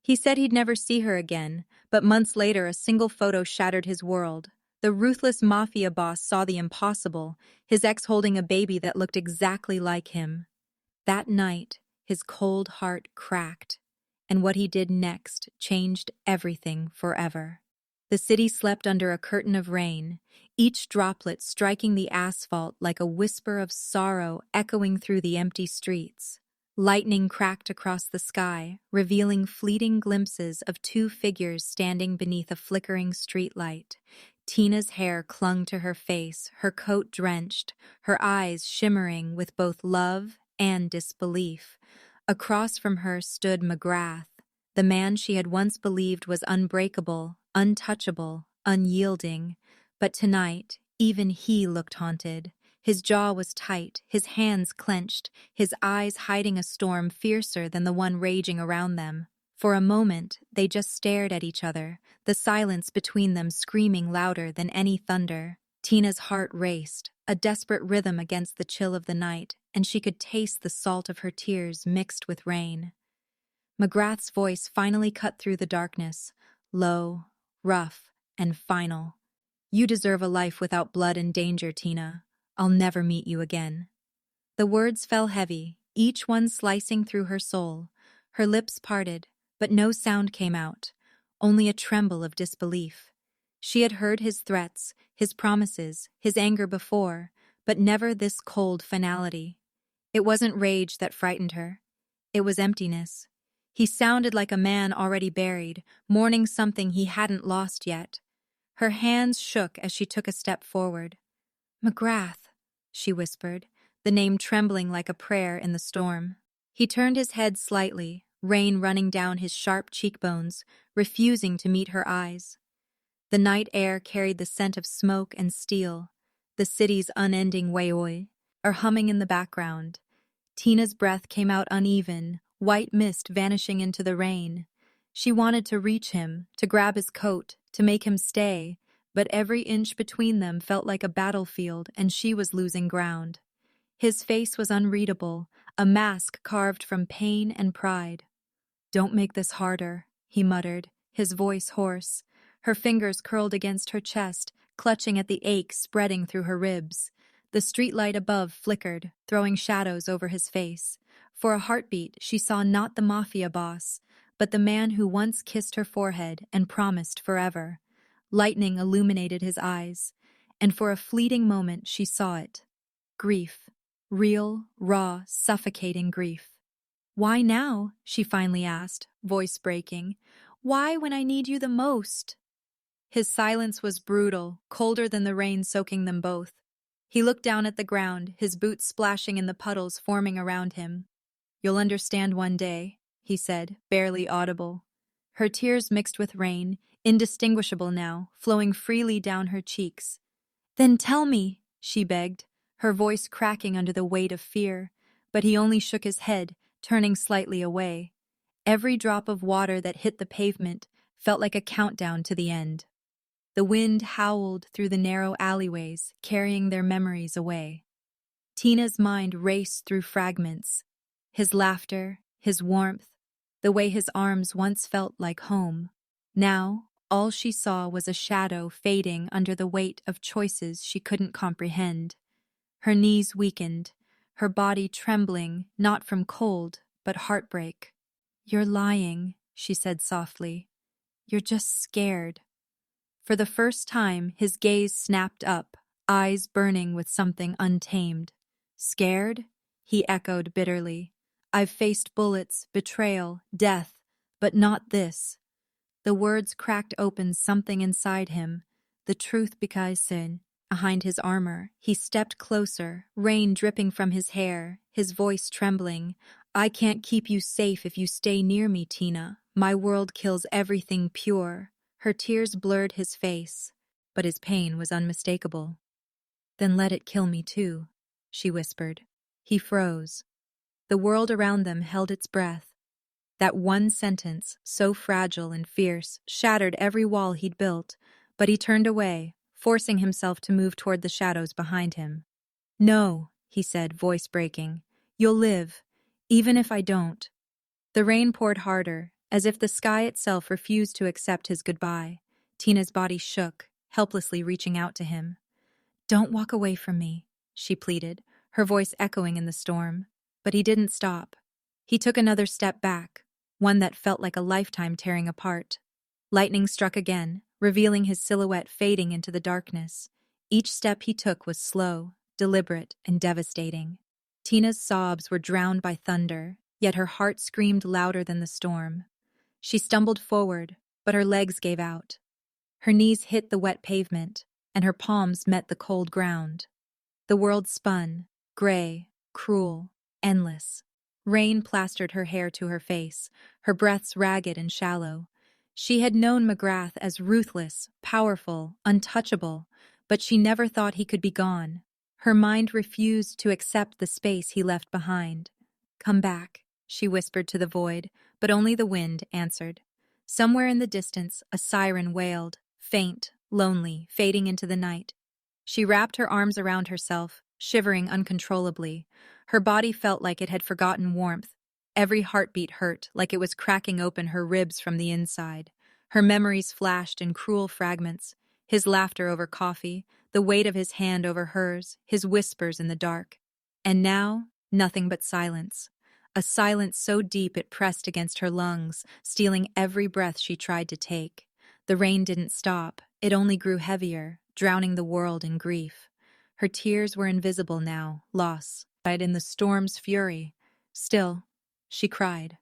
He said he'd never see her again, but months later a single photo shattered his world. The ruthless Mafia boss saw the impossible, his ex holding a baby that looked exactly like him. That night, his cold heart cracked, and what he did next changed everything forever. The city slept under a curtain of rain, each droplet striking the asphalt like a whisper of sorrow echoing through the empty streets. Lightning cracked across the sky, revealing fleeting glimpses of two figures standing beneath a flickering streetlight. Tina's hair clung to her face, her coat drenched, her eyes shimmering with both love and disbelief. Across from her stood McGrath, the man she had once believed was unbreakable, untouchable, unyielding. But tonight, even he looked haunted. His jaw was tight, his hands clenched, his eyes hiding a storm fiercer than the one raging around them. For a moment, they just stared at each other, the silence between them screaming louder than any thunder. Tina's heart raced, a desperate rhythm against the chill of the night, and she could taste the salt of her tears mixed with rain. McGrath's voice finally cut through the darkness, low, rough, and final. "You deserve a life without blood and danger, Tina. I'll never meet you again." The words fell heavy, each one slicing through her soul. Her lips parted, but no sound came out, only a tremble of disbelief. She had heard his threats, his promises, his anger before, but never this cold finality. It wasn't rage that frightened her. It was emptiness. He sounded like a man already buried, mourning something he hadn't lost yet. Her hands shook as she took a step forward. "McGrath," she whispered, the name trembling like a prayer in the storm. He turned his head slightly, rain running down his sharp cheekbones, refusing to meet her eyes. The night air carried the scent of smoke and steel, the city's unending wail, or humming in the background. Tina's breath came out uneven, white mist vanishing into the rain. She wanted to reach him, to grab his coat, to make him stay, but every inch between them felt like a battlefield, and she was losing ground. His face was unreadable, a mask carved from pain and pride. "Don't make this harder," he muttered, his voice hoarse. Her fingers curled against her chest, clutching at the ache spreading through her ribs. The streetlight above flickered, throwing shadows over his face. For a heartbeat, she saw not the Mafia boss, but the man who once kissed her forehead and promised forever. Lightning illuminated his eyes, and for a fleeting moment she saw it. Grief. Real, raw, suffocating grief. "Why now?" she finally asked, voice breaking. "Why when I need you the most?" His silence was brutal, colder than the rain soaking them both. He looked down at the ground, his boots splashing in the puddles forming around him. "You'll understand one day," he said, barely audible. Her tears mixed with rain, indistinguishable now, flowing freely down her cheeks. "Then tell me," she begged, her voice cracking under the weight of fear, but he only shook his head, turning slightly away. Every drop of water that hit the pavement felt like a countdown to the end. The wind howled through the narrow alleyways, carrying their memories away. Tina's mind raced through fragments. His laughter, his warmth, the way his arms once felt like home. Now, all she saw was a shadow fading under the weight of choices she couldn't comprehend. Her knees weakened, her body trembling, not from cold, but heartbreak. "You're lying," she said softly. "You're just scared." For the first time, his gaze snapped up, eyes burning with something untamed. "Scared?" he echoed bitterly. "I've faced bullets, betrayal, death, but not this." The words cracked open something inside him, the truth behind his armor. He stepped closer, rain dripping from his hair, his voice trembling. "I can't keep you safe if you stay near me, Tina. My world kills everything pure." Her tears blurred his face, but his pain was unmistakable. "Then let it kill me too," she whispered. He froze. The world around them held its breath. That one sentence, so fragile and fierce, shattered every wall he'd built, but he turned away, forcing himself to move toward the shadows behind him. "No," he said, voice breaking. "You'll live, even if I don't." The rain poured harder, as if the sky itself refused to accept his goodbye. Tina's body shook, helplessly reaching out to him. "Don't walk away from me," she pleaded, her voice echoing in the storm. But he didn't stop. He took another step back, one that felt like a lifetime tearing apart. Lightning struck again, revealing his silhouette fading into the darkness. Each step he took was slow, deliberate, and devastating. Tina's sobs were drowned by thunder, yet her heart screamed louder than the storm. She stumbled forward, but her legs gave out. Her knees hit the wet pavement, and her palms met the cold ground. The world spun, gray, cruel, endless. Rain plastered her hair to her face, her breaths ragged and shallow. She had known McGrath as ruthless, powerful, untouchable, but she never thought he could be gone. Her mind refused to accept the space he left behind. "Come back," she whispered to the void, but only the wind answered. Somewhere in the distance, a siren wailed, faint, lonely, fading into the night. She wrapped her arms around herself, shivering uncontrollably. Her body felt like it had forgotten warmth. Every heartbeat hurt, like it was cracking open her ribs from the inside. Her memories flashed in cruel fragments. His laughter over coffee, the weight of his hand over hers, his whispers in the dark. And now, nothing but silence. A silence so deep it pressed against her lungs, stealing every breath she tried to take. The rain didn't stop, it only grew heavier, drowning the world in grief. Her tears were invisible now, lost in the storm's fury. Still, she cried.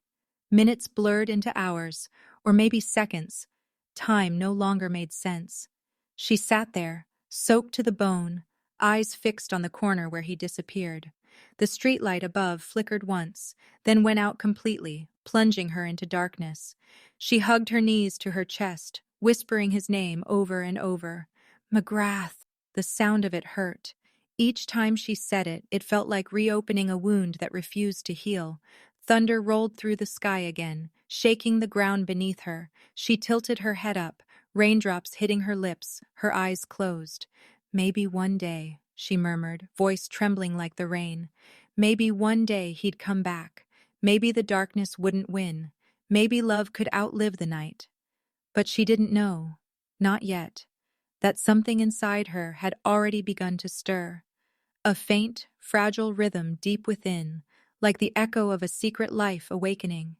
Minutes blurred into hours, or maybe seconds. Time no longer made sense. She sat there, soaked to the bone, eyes fixed on the corner where he disappeared. The streetlight above flickered once, then went out completely, plunging her into darkness. She hugged her knees to her chest, whispering his name over and over. McGrath. The sound of it hurt. Each time she said it, it felt like reopening a wound that refused to heal. Thunder rolled through the sky again, shaking the ground beneath her. She tilted her head up, raindrops hitting her lips, her eyes closed. "Maybe one day," she murmured, voice trembling like the rain. Maybe one day he'd come back. Maybe the darkness wouldn't win. Maybe love could outlive the night. But she didn't know. Not yet. That something inside her had already begun to stir. A faint, fragile rhythm deep within, like the echo of a secret life awakening.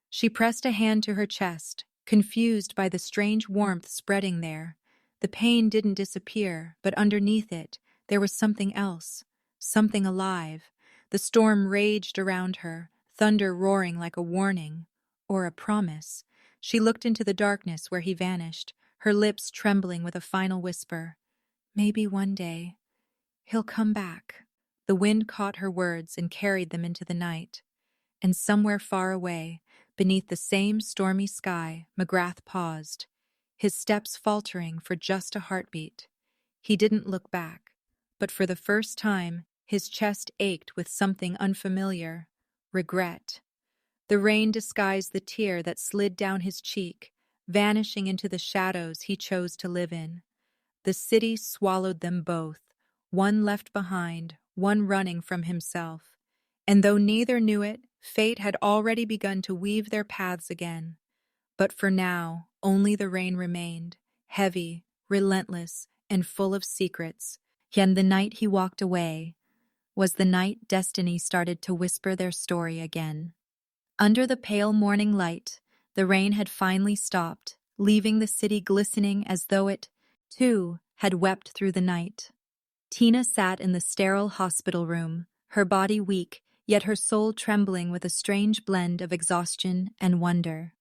She pressed a hand to her chest, confused by the strange warmth spreading there. The pain didn't disappear, but underneath it, there was something else, something alive. The storm raged around her, thunder roaring like a warning, or a promise. She looked into the darkness where he vanished, her lips trembling with a final whisper. "Maybe one day, he'll come back." The wind caught her words and carried them into the night. And somewhere far away, beneath the same stormy sky, McGrath paused, his steps faltering for just a heartbeat. He didn't look back, but for the first time, his chest ached with something unfamiliar, regret. The rain disguised the tear that slid down his cheek, vanishing into the shadows he chose to live in. The city swallowed them both, one left behind, one running from himself. And though neither knew it, fate had already begun to weave their paths again. But for now, only the rain remained, heavy, relentless, and full of secrets. And the night he walked away was the night destiny started to whisper their story again. Under the pale morning light, the rain had finally stopped, leaving the city glistening as though it, too, had wept through the night. Tina sat in the sterile hospital room, her body weak, yet her soul trembling with a strange blend of exhaustion and wonder.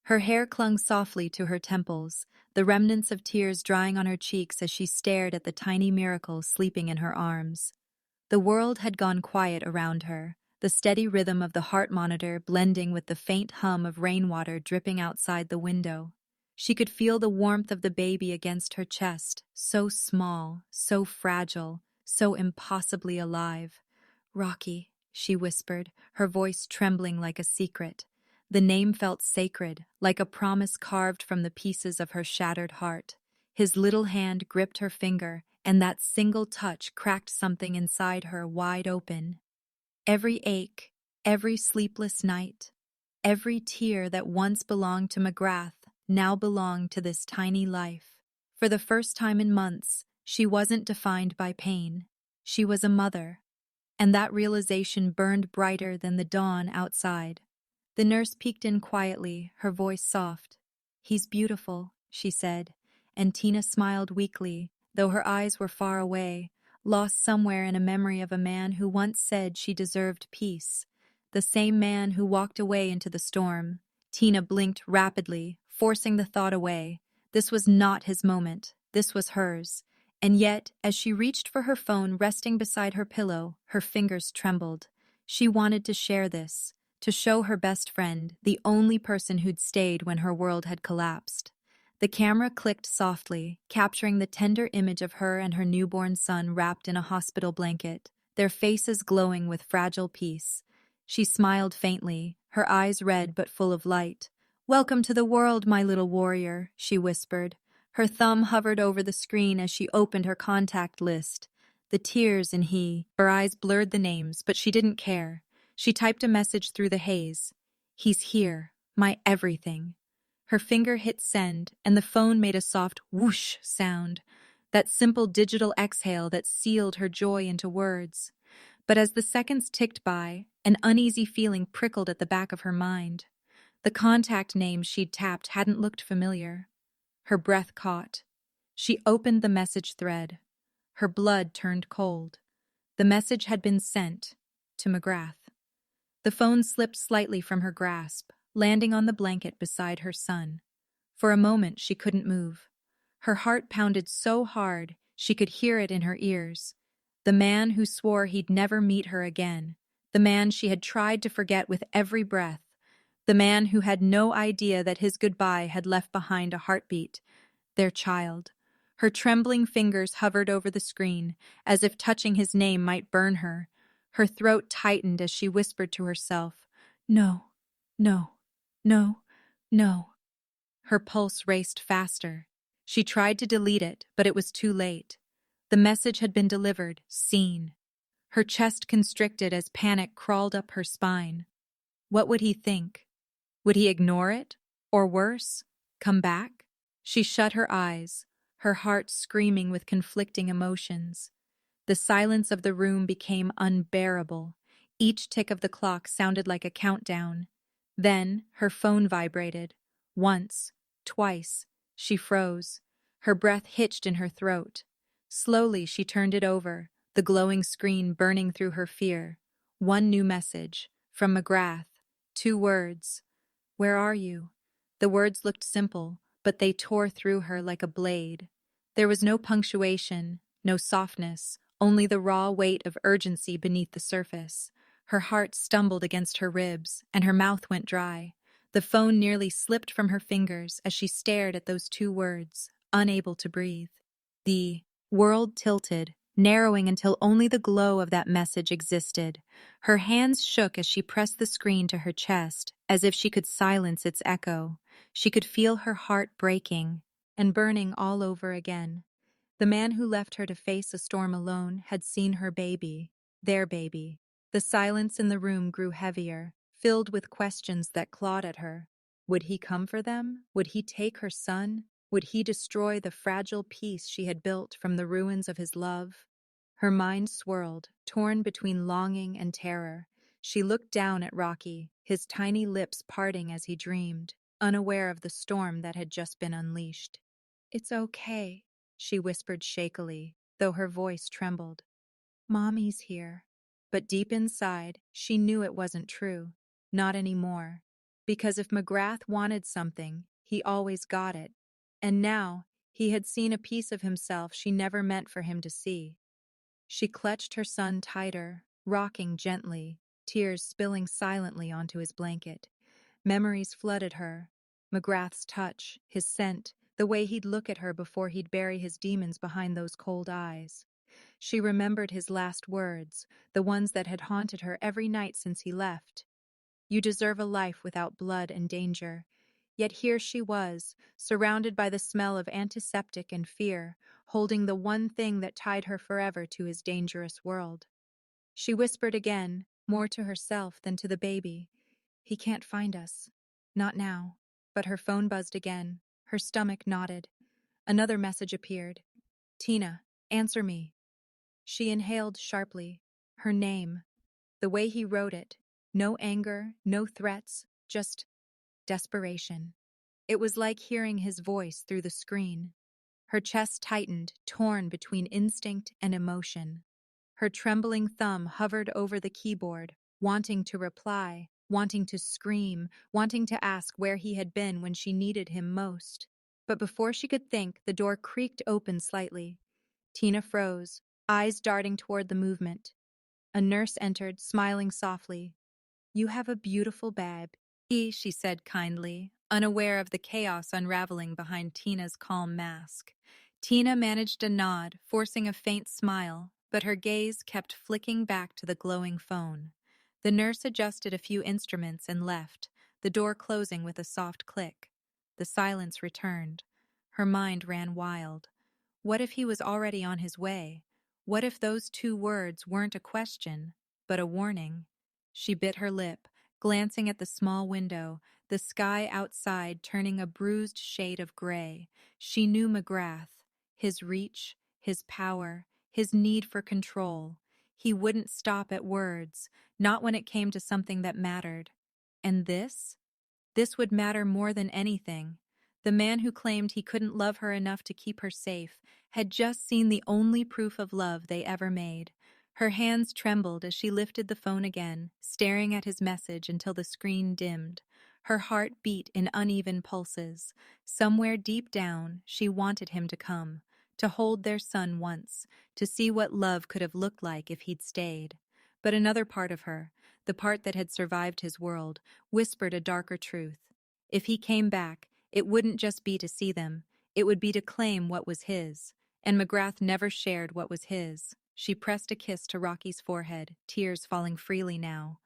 Her hair clung softly to her temples, the remnants of tears drying on her cheeks as she stared at the tiny miracle sleeping in her arms. The world had gone quiet around her, the steady rhythm of the heart monitor blending with the faint hum of rainwater dripping outside the window. She could feel the warmth of the baby against her chest, so small, so fragile, so impossibly alive. "Rocky," she whispered, her voice trembling like a secret. The name felt sacred, like a promise carved from the pieces of her shattered heart. His little hand gripped her finger, and that single touch cracked something inside her wide open. Every ache, every sleepless night, Every tear that once belonged to McGrath now belonged to this tiny life. For the first time in months, she wasn't defined by pain. She was a mother. And that realization burned brighter than the dawn outside. The nurse peeked in quietly, her voice soft. "He's beautiful," she said, and Tina smiled weakly, though her eyes were far away, lost somewhere in a memory of a man who once said she deserved peace. The same man who walked away into the storm. Tina blinked rapidly, forcing the thought away. This was not his moment. This was hers. And yet, as she reached for her phone resting beside her pillow, her fingers trembled. She wanted to share this, to show her best friend, the only person who'd stayed when her world had collapsed. The camera clicked softly, capturing the tender image of her and her newborn son wrapped in a hospital blanket, their faces glowing with fragile peace. She smiled faintly, her eyes red but full of light. "Welcome to the world, my little warrior," she whispered. Her thumb hovered over the screen as she opened her contact list. The tears in her eyes blurred the names, but she didn't care. She typed a message through the haze. "He's here, my everything." Her finger hit send, and the phone made a soft whoosh sound, that simple digital exhale that sealed her joy into words. But as the seconds ticked by, an uneasy feeling prickled at the back of her mind. The contact name she'd tapped hadn't looked familiar. Her breath caught. She opened the message thread. Her blood turned cold. The message had been sent to McGrath. The phone slipped slightly from her grasp, landing on the blanket beside her son. For a moment she couldn't move. Her heart pounded so hard she could hear it in her ears. The man who swore he'd never meet her again. The man she had tried to forget with every breath. The man who had no idea that his goodbye had left behind a heartbeat. Their child. Her trembling fingers hovered over the screen, as if touching his name might burn her. Her throat tightened as she whispered to herself, "No, no, no, no." Her pulse raced faster. She tried to delete it, but it was too late. The message had been delivered, seen. Her chest constricted as panic crawled up her spine. What would he think? Would he ignore it? Or worse, come back? She shut her eyes, her heart screaming with conflicting emotions. The silence of the room became unbearable. Each tick of the clock sounded like a countdown. Then her phone vibrated. Once, twice. She froze. Her breath hitched in her throat. Slowly she turned it over, the glowing screen burning through her fear. One new message, from McGrath. 2 words. "Where are you?" The words looked simple, but they tore through her like a blade. There was no punctuation, no softness, only the raw weight of urgency beneath the surface. Her heart stumbled against her ribs, and her mouth went dry. The phone nearly slipped from her fingers as she stared at those 2 words, unable to breathe. The world tilted, narrowing until only the glow of that message existed. Her hands shook as she pressed the screen to her chest, as if she could silence its echo. She could feel her heart breaking and burning all over again. The man who left her to face a storm alone had seen her baby, their baby. The silence in the room grew heavier, filled with questions that clawed at her. Would he come for them? Would he take her son? Would he destroy the fragile peace she had built from the ruins of his love? Her mind swirled, torn between longing and terror. She looked down at Rocky, his tiny lips parting as he dreamed, unaware of the storm that had just been unleashed. "It's okay," she whispered shakily, though her voice trembled. "Mommy's here." But deep inside, she knew it wasn't true. Not anymore. Because if McGrath wanted something, he always got it. And now, he had seen a piece of himself she never meant for him to see. She clutched her son tighter, rocking gently, tears spilling silently onto his blanket. Memories flooded her. McGrath's touch, his scent, the way he'd look at her before he'd bury his demons behind those cold eyes. She remembered his last words, the ones that had haunted her every night since he left. "You deserve a life without blood and danger." Yet here she was, surrounded by the smell of antiseptic and fear, holding the one thing that tied her forever to his dangerous world. She whispered again, more to herself than to the baby, He can't find us. Not now. But her phone buzzed again. Her stomach knotted. Another message appeared. Tina, answer me. She inhaled sharply. Her name. The way he wrote it. No anger, no threats, just desperation. It was like hearing his voice through the screen. Her chest tightened, torn between instinct and emotion. Her trembling thumb hovered over the keyboard, wanting to reply, wanting to scream, wanting to ask where he had been when she needed him most. But before she could think, the door creaked open slightly. Tina froze, eyes darting toward the movement. A nurse entered, smiling softly. You have a beautiful babe. She said kindly, unaware of the chaos unraveling behind Tina's calm mask. Tina managed a nod, forcing a faint smile, but her gaze kept flicking back to the glowing phone. The nurse adjusted a few instruments and left, the door closing with a soft click. The silence returned. Her mind ran wild. What if he was already on his way? What if those 2 words weren't a question, but a warning? She bit her lip, glancing at the small window, the sky outside turning a bruised shade of gray. She knew McGrath, his reach, his power, his need for control. He wouldn't stop at words, not when it came to something that mattered. And this? This would matter more than anything. The man who claimed he couldn't love her enough to keep her safe had just seen the only proof of love they ever made. Her hands trembled as she lifted the phone again, staring at his message until the screen dimmed. Her heart beat in uneven pulses. Somewhere deep down, she wanted him to come, to hold their son once, to see what love could have looked like if he'd stayed. But another part of her, the part that had survived his world, whispered a darker truth. If he came back, it wouldn't just be to see them, it would be to claim what was his. And McGrath never shared what was his. She pressed a kiss to Rocky's forehead, tears falling freely now.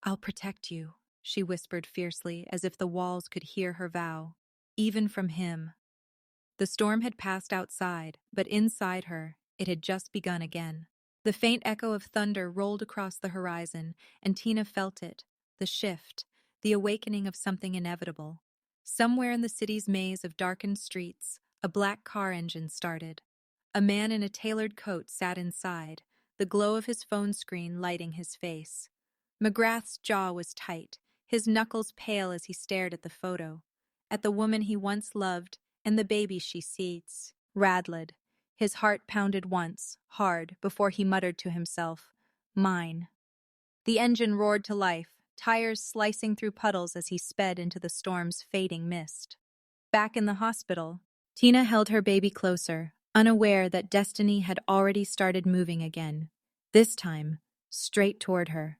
I'll protect you, she whispered fiercely, as if the walls could hear her vow. Even from him. The storm had passed outside, but inside her, it had just begun again. The faint echo of thunder rolled across the horizon, and Tina felt it, the shift, the awakening of something inevitable. Somewhere in the city's maze of darkened streets, a black car engine started. A man in a tailored coat sat inside, the glow of his phone screen lighting his face. McGrath's jaw was tight, his knuckles pale as he stared at the photo, at the woman he once loved and the baby she sees. Radled. His heart pounded once, hard, before he muttered to himself, Mine. The engine roared to life, tires slicing through puddles as he sped into the storm's fading mist. Back in the hospital, Tina held her baby closer, unaware that destiny had already started moving again. This time, straight toward her.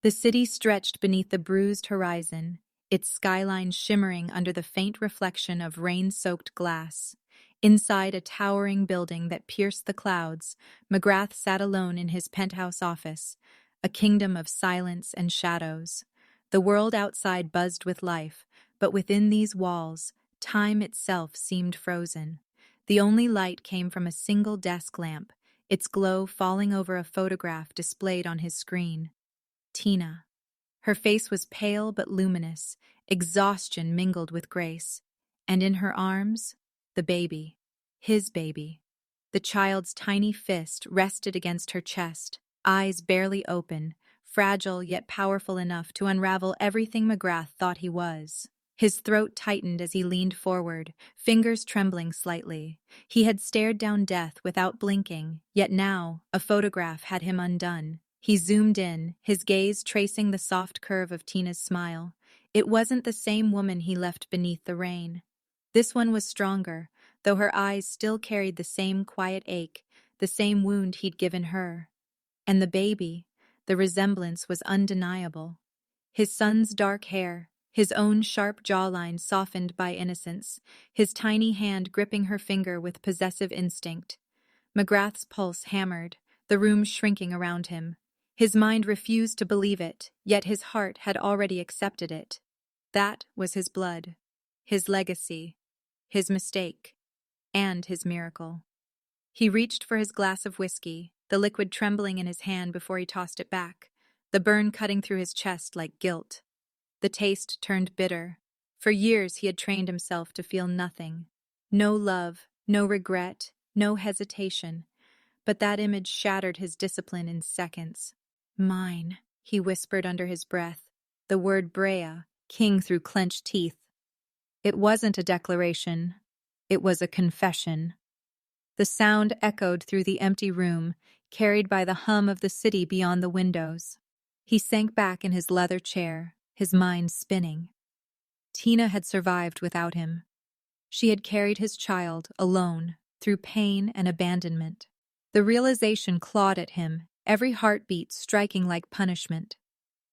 The city stretched beneath the bruised horizon, its skyline shimmering under the faint reflection of rain-soaked glass. Inside a towering building that pierced the clouds, McGrath sat alone in his penthouse office, a kingdom of silence and shadows. The world outside buzzed with life, but within these walls, time itself seemed frozen. The only light came from a single desk lamp, its glow falling over a photograph displayed on his screen. Tina. Her face was pale but luminous, exhaustion mingled with grace. And in her arms, the baby. His baby. The child's tiny fist rested against her chest, eyes barely open, fragile yet powerful enough to unravel everything McGrath thought he was. His throat tightened as he leaned forward, fingers trembling slightly. He had stared down death without blinking, yet now, a photograph had him undone. He zoomed in, his gaze tracing the soft curve of Tina's smile. It wasn't the same woman he left beneath the rain. This one was stronger, though her eyes still carried the same quiet ache, the same wound he'd given her. And the baby, the resemblance was undeniable. His son's dark hair, his own sharp jawline softened by innocence, his tiny hand gripping her finger with possessive instinct. McGrath's pulse hammered, the room shrinking around him. His mind refused to believe it, yet his heart had already accepted it. That was his blood, his legacy, his mistake, and his miracle. He reached for his glass of whiskey, the liquid trembling in his hand before he tossed it back, the burn cutting through his chest like guilt. The taste turned bitter. For years he had trained himself to feel nothing. No love, no regret, no hesitation. But that image shattered his discipline in seconds. Mine, he whispered under his breath, the word Brea, king through clenched teeth. It wasn't a declaration. It was a confession. The sound echoed through the empty room, carried by the hum of the city beyond the windows. He sank back in his leather chair, his mind spinning. Tina had survived without him. She had carried his child, alone, through pain and abandonment. The realization clawed at him, every heartbeat striking like punishment.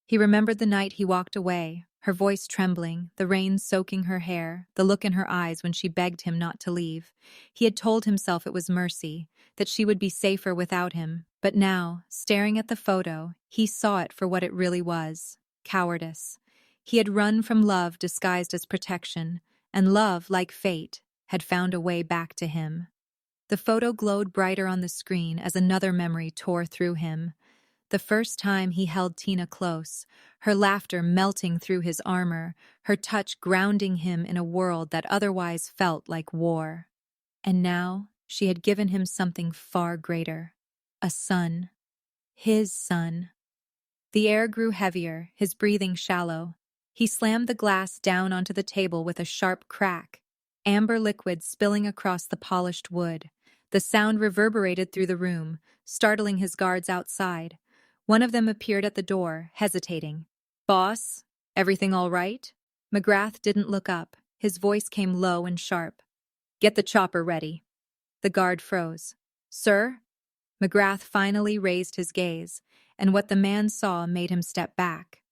He remembered the night he walked away, her voice trembling, the rain soaking her hair, the look in her eyes when she begged him not to leave. He had told himself it was mercy, that she would be safer without him. But now, staring at the photo, he saw it for what it really was: cowardice. He had run from love disguised as protection, and love, like fate, had found a way back to him. The photo glowed brighter on the screen as another memory tore through him. The first time he held Tina close, her laughter melting through his armor, her touch grounding him in a world that otherwise felt like war. And now she had given him something far greater: a son. His son. The air grew heavier, his breathing shallow. He slammed the glass down onto the table with a sharp crack, amber liquid spilling across the polished wood. The sound reverberated through the room, startling his guards outside. One of them appeared at the door, hesitating. "Boss, everything all right?" McGrath didn't look up. His voice came low and sharp. "Get the chopper ready." The guard froze. "Sir?" McGrath finally raised his gaze, and what the man saw made him step back.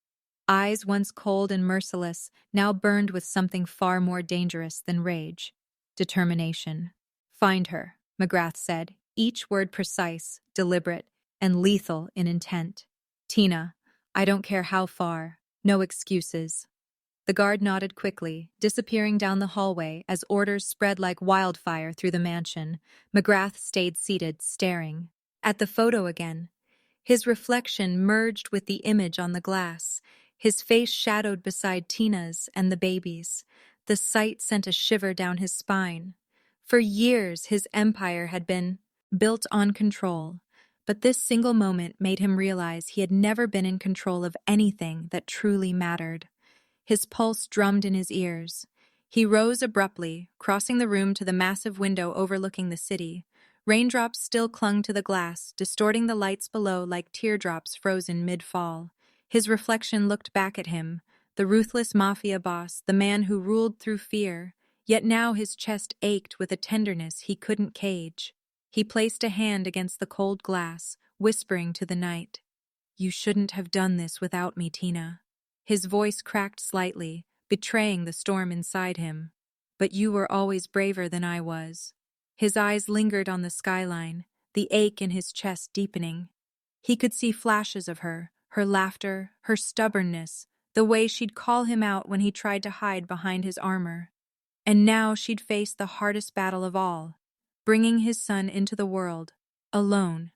Eyes once cold and merciless now burned with something far more dangerous than rage: determination. "Find her," McGrath said, each word precise, deliberate, and lethal in intent. "Tina, I don't care how far. No excuses." The guard nodded quickly, disappearing down the hallway as orders spread like wildfire through the mansion. McGrath stayed seated, staring at the photo again. His reflection merged with the image on the glass, his face shadowed beside Tina's and the baby's. The sight sent a shiver down his spine. For years, his empire had been built on control, but this single moment made him realize he had never been in control of anything that truly mattered. His pulse drummed in his ears. He rose abruptly, crossing the room to the massive window overlooking the city. Raindrops still clung to the glass, distorting the lights below like teardrops frozen mid-fall. His reflection looked back at him, the ruthless mafia boss, the man who ruled through fear. Yet now his chest ached with a tenderness he couldn't cage. He placed a hand against the cold glass, whispering to the night, "You shouldn't have done this without me, Tina." His voice cracked slightly, betraying the storm inside him. "But you were always braver than I was." His eyes lingered on the skyline, the ache in his chest deepening. He could see flashes of her laughter, her stubbornness, the way she'd call him out when he tried to hide behind his armor. And now she'd face the hardest battle of all, bringing his son into the world, alone.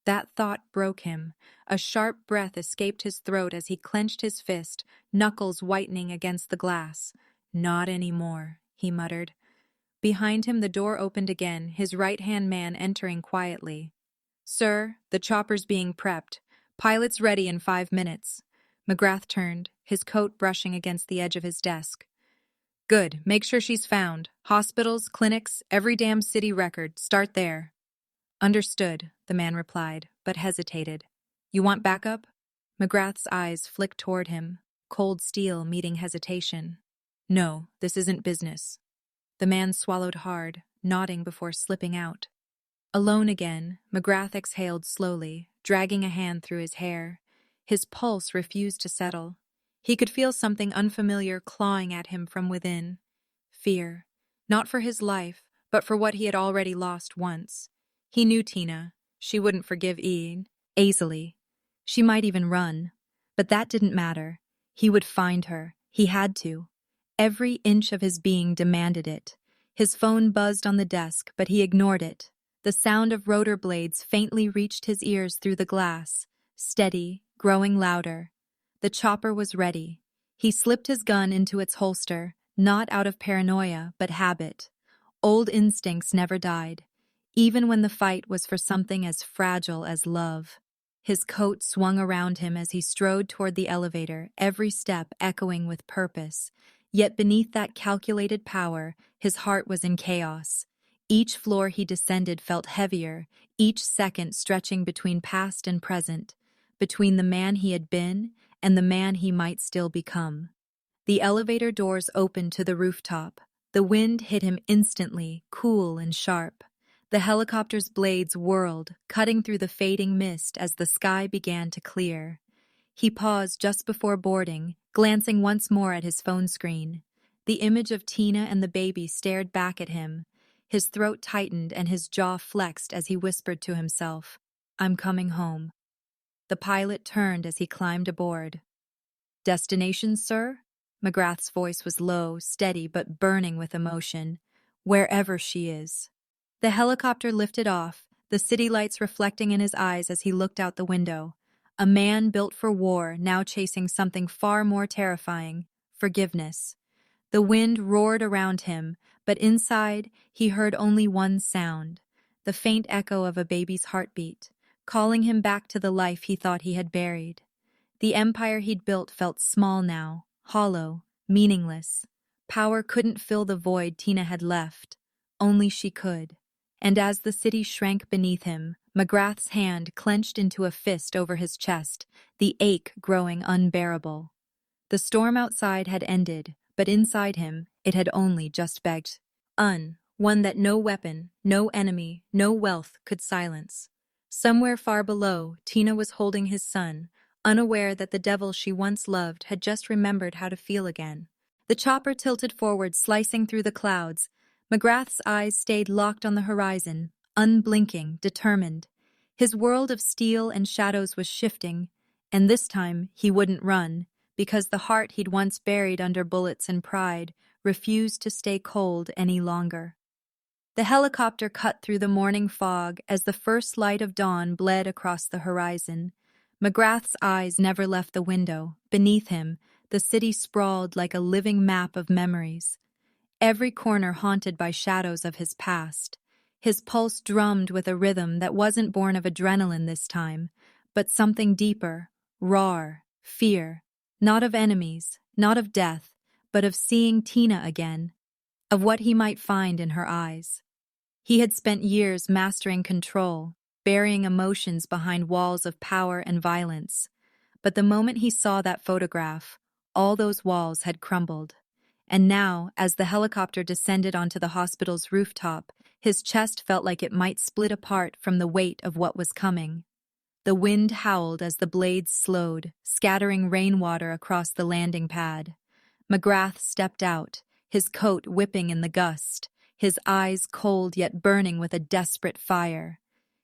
That thought broke him. A sharp breath escaped his throat as he clenched his fist, knuckles whitening against the glass. "Not anymore," he muttered. Behind him the door opened again, his right-hand man entering quietly. "Sir, the chopper's being prepped. Pilot's ready in 5 minutes." McGrath turned, his coat brushing against the edge of his desk. "Good. Make sure she's found. Hospitals, clinics, every damn city record. Start there." "Understood," the man replied, but hesitated. "You want backup?" McGrath's eyes flicked toward him, cold steel meeting hesitation. "No, this isn't business." The man swallowed hard, nodding before slipping out. Alone again, McGrath exhaled slowly, dragging a hand through his hair. His pulse refused to settle. He could feel something unfamiliar clawing at him from within. Fear. Not for his life, but for what he had already lost once. He knew Tina. She wouldn't forgive Ian easily. She might even run. But that didn't matter. He would find her. He had to. Every inch of his being demanded it. His phone buzzed on the desk, but he ignored it. The sound of rotor blades faintly reached his ears through the glass, steady, growing louder. The chopper was ready. He slipped his gun into its holster, not out of paranoia, but habit. Old instincts never died, even when the fight was for something as fragile as love. His coat swung around him as he strode toward the elevator, every step echoing with purpose. Yet beneath that calculated power, his heart was in chaos. Each floor he descended felt heavier, each second stretching between past and present, between the man he had been and the man he might still become. The elevator doors opened to the rooftop. The wind hit him instantly, cool and sharp. The helicopter's blades whirled, cutting through the fading mist as the sky began to clear. He paused just before boarding, glancing once more at his phone screen. The image of Tina and the baby stared back at him. His throat tightened and his jaw flexed as he whispered to himself, "I'm coming home." The pilot turned as he climbed aboard. "Destination, sir?" McGrath's voice was low, steady, but burning with emotion. "Wherever she is." The helicopter lifted off, the city lights reflecting in his eyes as he looked out the window. A man built for war, now chasing something far more terrifying: forgiveness. The wind roared around him, but inside he heard only one sound: the faint echo of a baby's heartbeat, calling him back to the life he thought he had buried. The empire he'd built felt small now, hollow, meaningless. Power couldn't fill the void Tina had left. Only she could. And as the city shrank beneath him, McGrath's hand clenched into a fist over his chest, the ache growing unbearable. The storm outside had ended, but inside him it had only just begged. One that no weapon, no enemy, no wealth could silence. Somewhere far below, Tina was holding his son, unaware that the devil she once loved had just remembered how to feel again. The chopper tilted forward, slicing through the clouds. McGrath's eyes stayed locked on the horizon, unblinking, determined. His world of steel and shadows was shifting, and this time he wouldn't run, because the heart he'd once buried under bullets and pride refused to stay cold any longer. The helicopter cut through the morning fog as the first light of dawn bled across the horizon. McGrath's eyes never left the window. Beneath him, the city sprawled like a living map of memories, every corner haunted by shadows of his past. His pulse drummed with a rhythm that wasn't born of adrenaline this time, but something deeper, raw, fear, not of enemies, not of death, but of seeing Tina again, of what he might find in her eyes. He had spent years mastering control, burying emotions behind walls of power and violence. But the moment he saw that photograph, all those walls had crumbled. And now, as the helicopter descended onto the hospital's rooftop, his chest felt like it might split apart from the weight of what was coming. The wind howled as the blades slowed, scattering rainwater across the landing pad. McGrath stepped out, his coat whipping in the gust, his eyes cold yet burning with a desperate fire.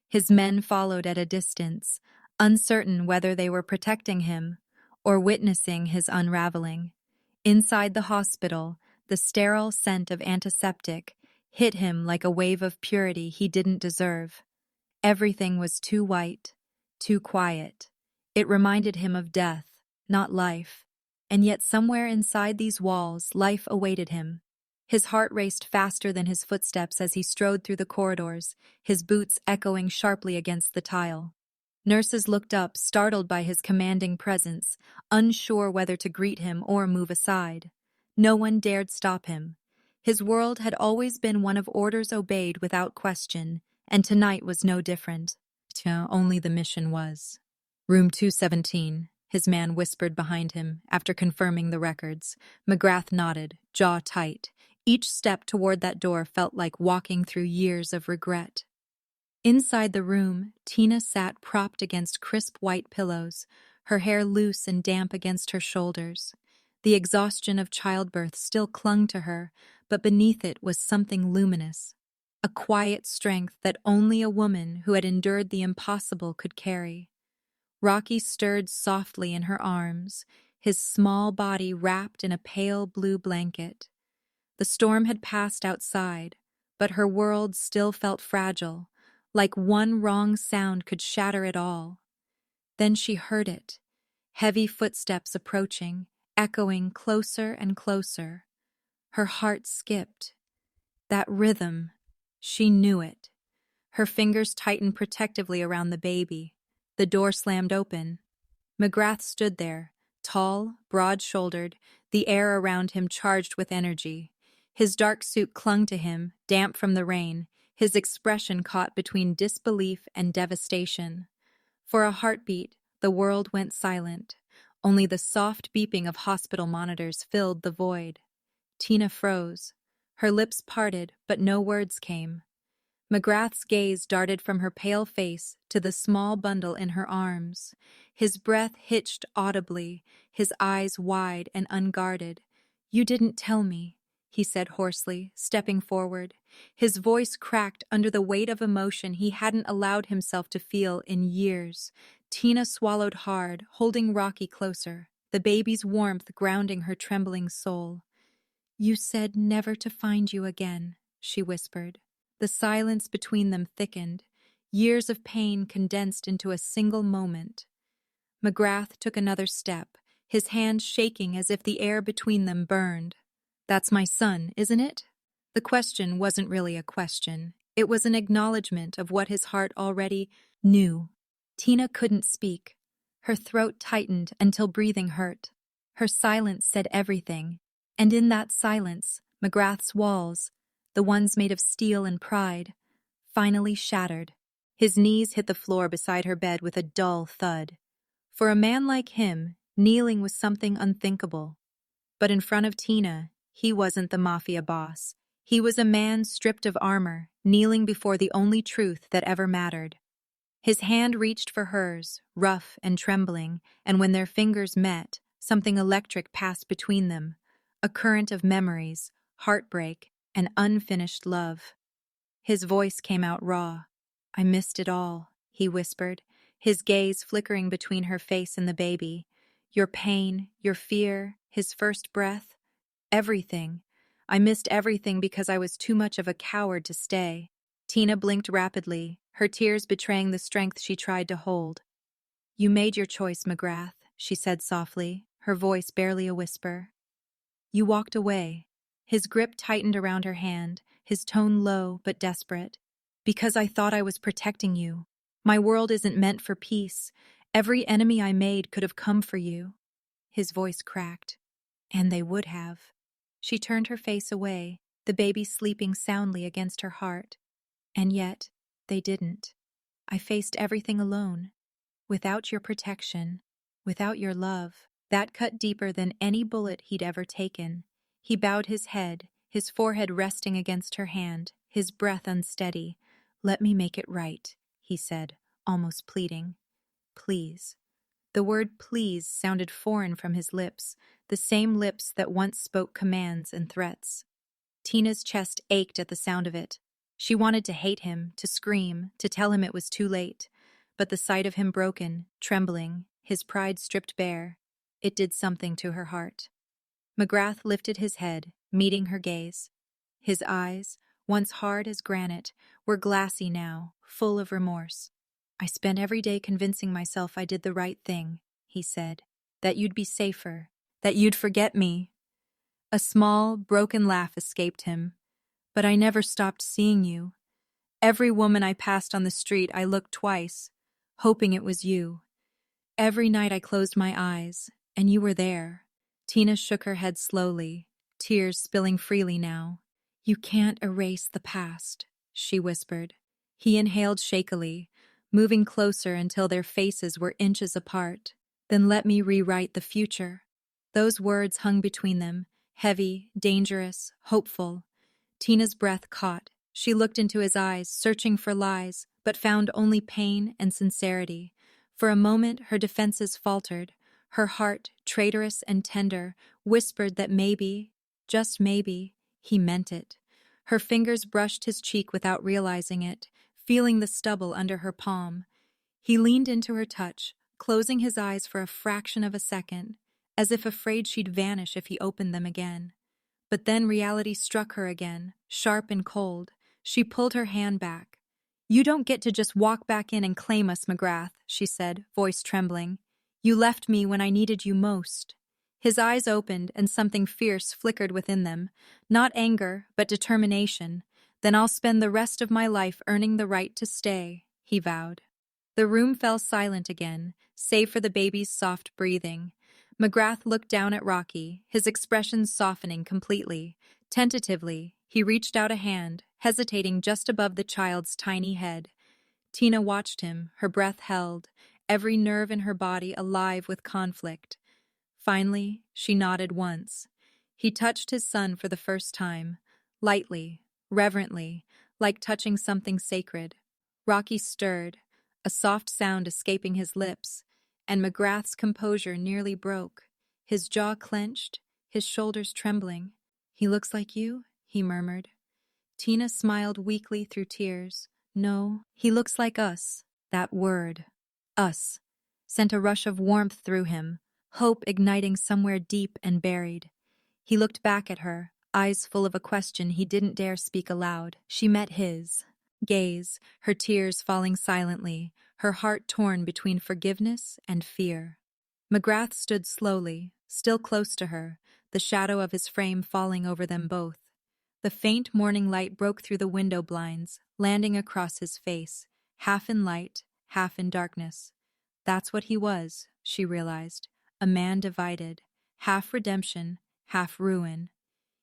His men followed at a distance, uncertain whether they were protecting him or witnessing his unraveling. Inside the hospital, the sterile scent of antiseptic hit him like a wave of purity he didn't deserve. Everything was too white, too quiet. It reminded him of death, not life. And yet somewhere inside these walls, life awaited him. His heart raced faster than his footsteps as he strode through the corridors, his boots echoing sharply against the tile. Nurses looked up, startled by his commanding presence, unsure whether to greet him or move aside. No one dared stop him. His world had always been one of orders obeyed without question, and tonight was no different. Only the mission was. "Room 217, his man whispered behind him, after confirming the records. McGrath nodded, jaw tight. Each step toward that door felt like walking through years of regret. Inside the room, Tina sat propped against crisp white pillows, her hair loose and damp against her shoulders. The exhaustion of childbirth still clung to her, but beneath it was something luminous, a quiet strength that only a woman who had endured the impossible could carry. Rocky stirred softly in her arms, his small body wrapped in a pale blue blanket. The storm had passed outside, but her world still felt fragile, like one wrong sound could shatter it all. Then she heard it, heavy footsteps approaching, echoing closer and closer. Her heart skipped. That rhythm, she knew it. Her fingers tightened protectively around the baby. The door slammed open. McGrath stood there, tall, broad-shouldered, the air around him charged with energy. His dark suit clung to him, damp from the rain, his expression caught between disbelief and devastation. For a heartbeat, the world went silent. Only the soft beeping of hospital monitors filled the void. Tina froze. Her lips parted, but no words came. McGrath's gaze darted from her pale face to the small bundle in her arms. His breath hitched audibly, his eyes wide and unguarded. "You didn't tell me," he said hoarsely, stepping forward. His voice cracked under the weight of emotion he hadn't allowed himself to feel in years. Tina swallowed hard, holding Rocky closer, the baby's warmth grounding her trembling soul. "You said never to find you again," she whispered. The silence between them thickened, years of pain condensed into a single moment. McGrath took another step, his hand shaking as if the air between them burned. "That's my son, isn't it?" The question wasn't really a question. It was an acknowledgement of what his heart already knew. Tina couldn't speak. Her throat tightened until breathing hurt. Her silence said everything, and in that silence, McGrath's walls, the ones made of steel and pride, finally shattered. His knees hit the floor beside her bed with a dull thud. For a man like him, kneeling was something unthinkable. But in front of Tina, he wasn't the Mafia boss. He was a man stripped of armor, kneeling before the only truth that ever mattered. His hand reached for hers, rough and trembling, and when their fingers met, something electric passed between them, a current of memories, heartbreak, and unfinished love. His voice came out raw. "I missed it all," he whispered, his gaze flickering between her face and the baby. "Your pain, your fear, his first breath, everything. I missed everything because I was too much of a coward to stay." Tina blinked rapidly, her tears betraying the strength she tried to hold. "You made your choice, McGrath," she said softly, her voice barely a whisper. "You walked away." His grip tightened around her hand, his tone low but desperate. "Because I thought I was protecting you. My world isn't meant for peace. Every enemy I made could have come for you." His voice cracked. "And they would have." She turned her face away, the baby sleeping soundly against her heart. "And yet, they didn't. I faced everything alone. Without your protection, without your love." That cut deeper than any bullet he'd ever taken. He bowed his head, his forehead resting against her hand, his breath unsteady. "Let me make it right," he said, almost pleading. "Please." The word please sounded foreign from his lips, the same lips that once spoke commands and threats. Tina's chest ached at the sound of it. She wanted to hate him, to scream, to tell him it was too late. But the sight of him broken, trembling, his pride stripped bare, it did something to her heart. McGrath lifted his head, meeting her gaze. His eyes, once hard as granite, were glassy now, full of remorse. "I spent every day convincing myself I did the right thing," he said. "That you'd be safer, that you'd forget me." A small, broken laugh escaped him. "But I never stopped seeing you. Every woman I passed on the street I looked twice, hoping it was you. Every night I closed my eyes, and you were there." Tina shook her head slowly, tears spilling freely now. "You can't erase the past," she whispered. He inhaled shakily, moving closer until their faces were inches apart. "Then let me rewrite the future." Those words hung between them, heavy, dangerous, hopeful. Tina's breath caught. She looked into his eyes, searching for lies, but found only pain and sincerity. For a moment, her defenses faltered. Her heart, traitorous and tender, whispered that maybe, just maybe, he meant it. Her fingers brushed his cheek without realizing it, feeling the stubble under her palm. He leaned into her touch, closing his eyes for a fraction of a second, as if afraid she'd vanish if he opened them again. But then reality struck her again, sharp and cold. She pulled her hand back. "You don't get to just walk back in and claim us, McGrath," she said, voice trembling. "You left me when I needed you most." His eyes opened and something fierce flickered within them. Not anger, but determination. Then I'll spend the rest of my life earning the right to stay, he vowed. The room fell silent again, save for the baby's soft breathing. McGrath looked down at Rocky, his expression softening completely. Tentatively, he reached out a hand, hesitating just above the child's tiny head. Tina watched him, her breath held, every nerve in her body alive with conflict. Finally, she nodded once. He touched his son for the first time, lightly, reverently, like touching something sacred. Rocky stirred, a soft sound escaping his lips, and McGrath's composure nearly broke. His jaw clenched, his shoulders trembling. "He looks like you?" he murmured. Tina smiled weakly through tears. "No, he looks like us." That word, us, sent a rush of warmth through him, hope igniting somewhere deep and buried. He looked back at her, eyes full of a question he didn't dare speak aloud. She met his gaze, her tears falling silently, her heart torn between forgiveness and fear. McGrath stood slowly, still close to her, the shadow of his frame falling over them both. The faint morning light broke through the window blinds, landing across his face, half in light, half in darkness. That's what he was, she realized, a man divided, half redemption, half ruin.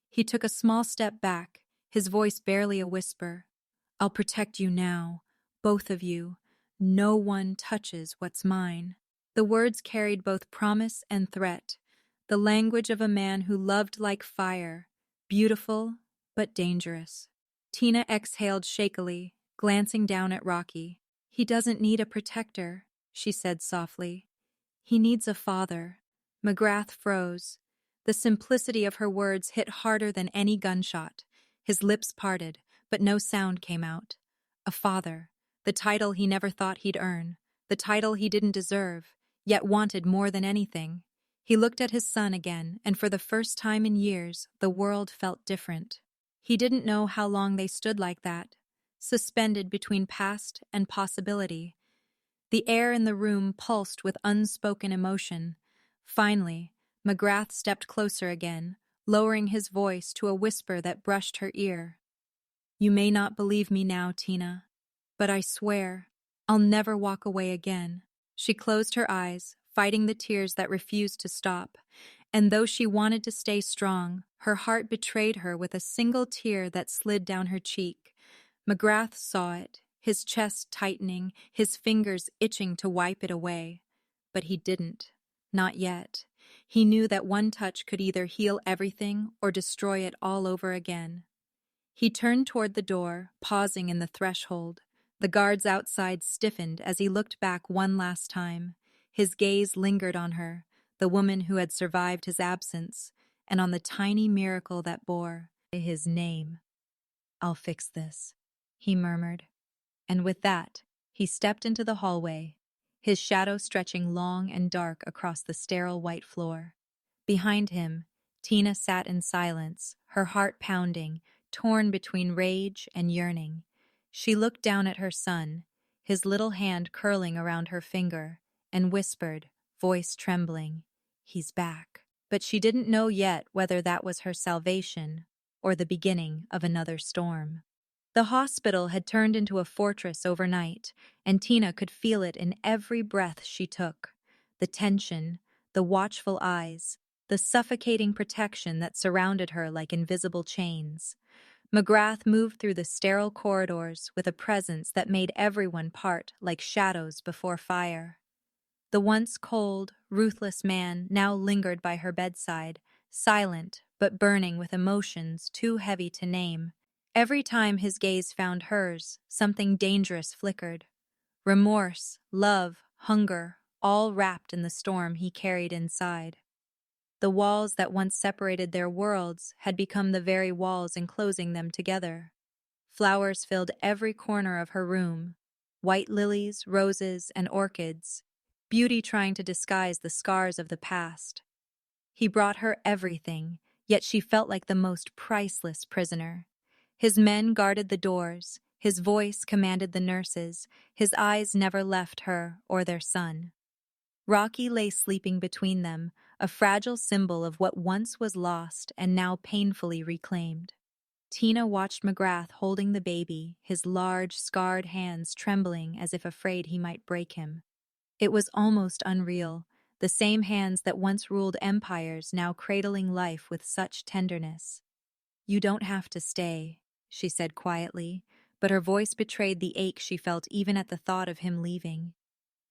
He took a small step back, his voice barely a whisper. "I'll protect you now, both of you. No one touches what's mine." The words carried both promise and threat, the language of a man who loved like fire, beautiful but dangerous. Tina exhaled shakily, glancing down at Rocky. "He doesn't need a protector," she said softly. "He needs a father." McGrath froze. The simplicity of her words hit harder than any gunshot. His lips parted, but no sound came out. A father, the title he never thought he'd earn, the title he didn't deserve, yet wanted more than anything. He looked at his son again, and for the first time in years, the world felt different. He didn't know how long they stood like that, suspended between past and possibility. The air in the room pulsed with unspoken emotion. Finally, McGrath stepped closer again, lowering his voice to a whisper that brushed her ear. "You may not believe me now, Tina, but I swear, I'll never walk away again." She closed her eyes, fighting the tears that refused to stop, and though she wanted to stay strong, her heart betrayed her with a single tear that slid down her cheek. McGrath saw it, his chest tightening, his fingers itching to wipe it away. But he didn't. Not yet. He knew that one touch could either heal everything or destroy it all over again. He turned toward the door, pausing in the threshold. The guards outside stiffened as he looked back one last time. His gaze lingered on her, the woman who had survived his absence, and on the tiny miracle that bore his name. "I'll fix this," he murmured. And with that, he stepped into the hallway, his shadow stretching long and dark across the sterile white floor. Behind him, Tina sat in silence, her heart pounding, torn between rage and yearning. She looked down at her son, his little hand curling around her finger, and whispered, voice trembling, "He's back." But she didn't know yet whether that was her salvation or the beginning of another storm. The hospital had turned into a fortress overnight, and Tina could feel it in every breath she took. The tension, the watchful eyes, the suffocating protection that surrounded her like invisible chains. McGrath moved through the sterile corridors with a presence that made everyone part like shadows before fire. The once cold, ruthless man now lingered by her bedside, silent but burning with emotions too heavy to name. Every time his gaze found hers, something dangerous flickered. Remorse, love, hunger, all wrapped in the storm he carried inside. The walls that once separated their worlds had become the very walls enclosing them together. Flowers filled every corner of her room, white lilies, roses, and orchids, beauty trying to disguise the scars of the past. He brought her everything, yet she felt like the most priceless prisoner. His men guarded the doors, his voice commanded the nurses, his eyes never left her or their son. Rocky lay sleeping between them, a fragile symbol of what once was lost and now painfully reclaimed. Tina watched McGrath holding the baby, his large, scarred hands trembling as if afraid he might break him. It was almost unreal, the same hands that once ruled empires now cradling life with such tenderness. "You don't have to stay," she said quietly, but her voice betrayed the ache she felt even at the thought of him leaving.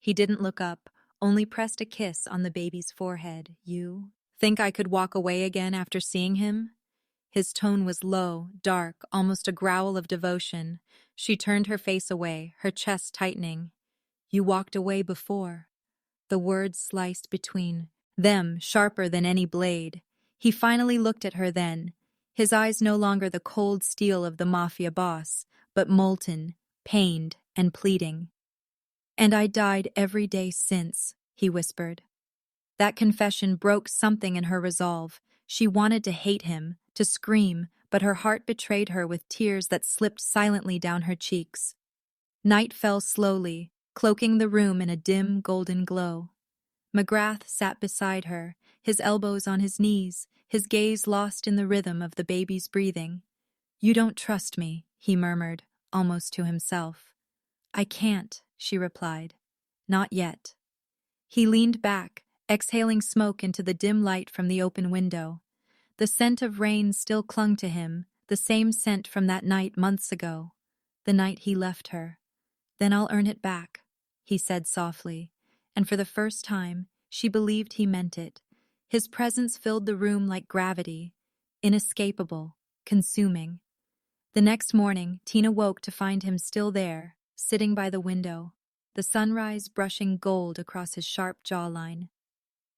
He didn't look up, only pressed a kiss on the baby's forehead. "You think I could walk away again after seeing him?" His tone was low, dark, almost a growl of devotion. She turned her face away, her chest tightening. "You walked away before." The words sliced between them, sharper than any blade. He finally looked at her then, his eyes no longer the cold steel of the Mafia boss, but molten, pained, and pleading. "And I died every day since," he whispered. That confession broke something in her resolve. She wanted to hate him, to scream, but her heart betrayed her with tears that slipped silently down her cheeks. Night fell slowly, cloaking the room in a dim, golden glow. McGrath sat beside her, his elbows on his knees, his gaze lost in the rhythm of the baby's breathing. "You don't trust me," he murmured, almost to himself. "I can't," she replied. "Not yet." He leaned back, exhaling smoke into the dim light from the open window. The scent of rain still clung to him, the same scent from that night months ago, the night he left her. "Then I'll earn it back," he said softly, and for the first time, she believed he meant it. His presence filled the room like gravity, inescapable, consuming. The next morning, Tina woke to find him still there, sitting by the window, the sunrise brushing gold across his sharp jawline.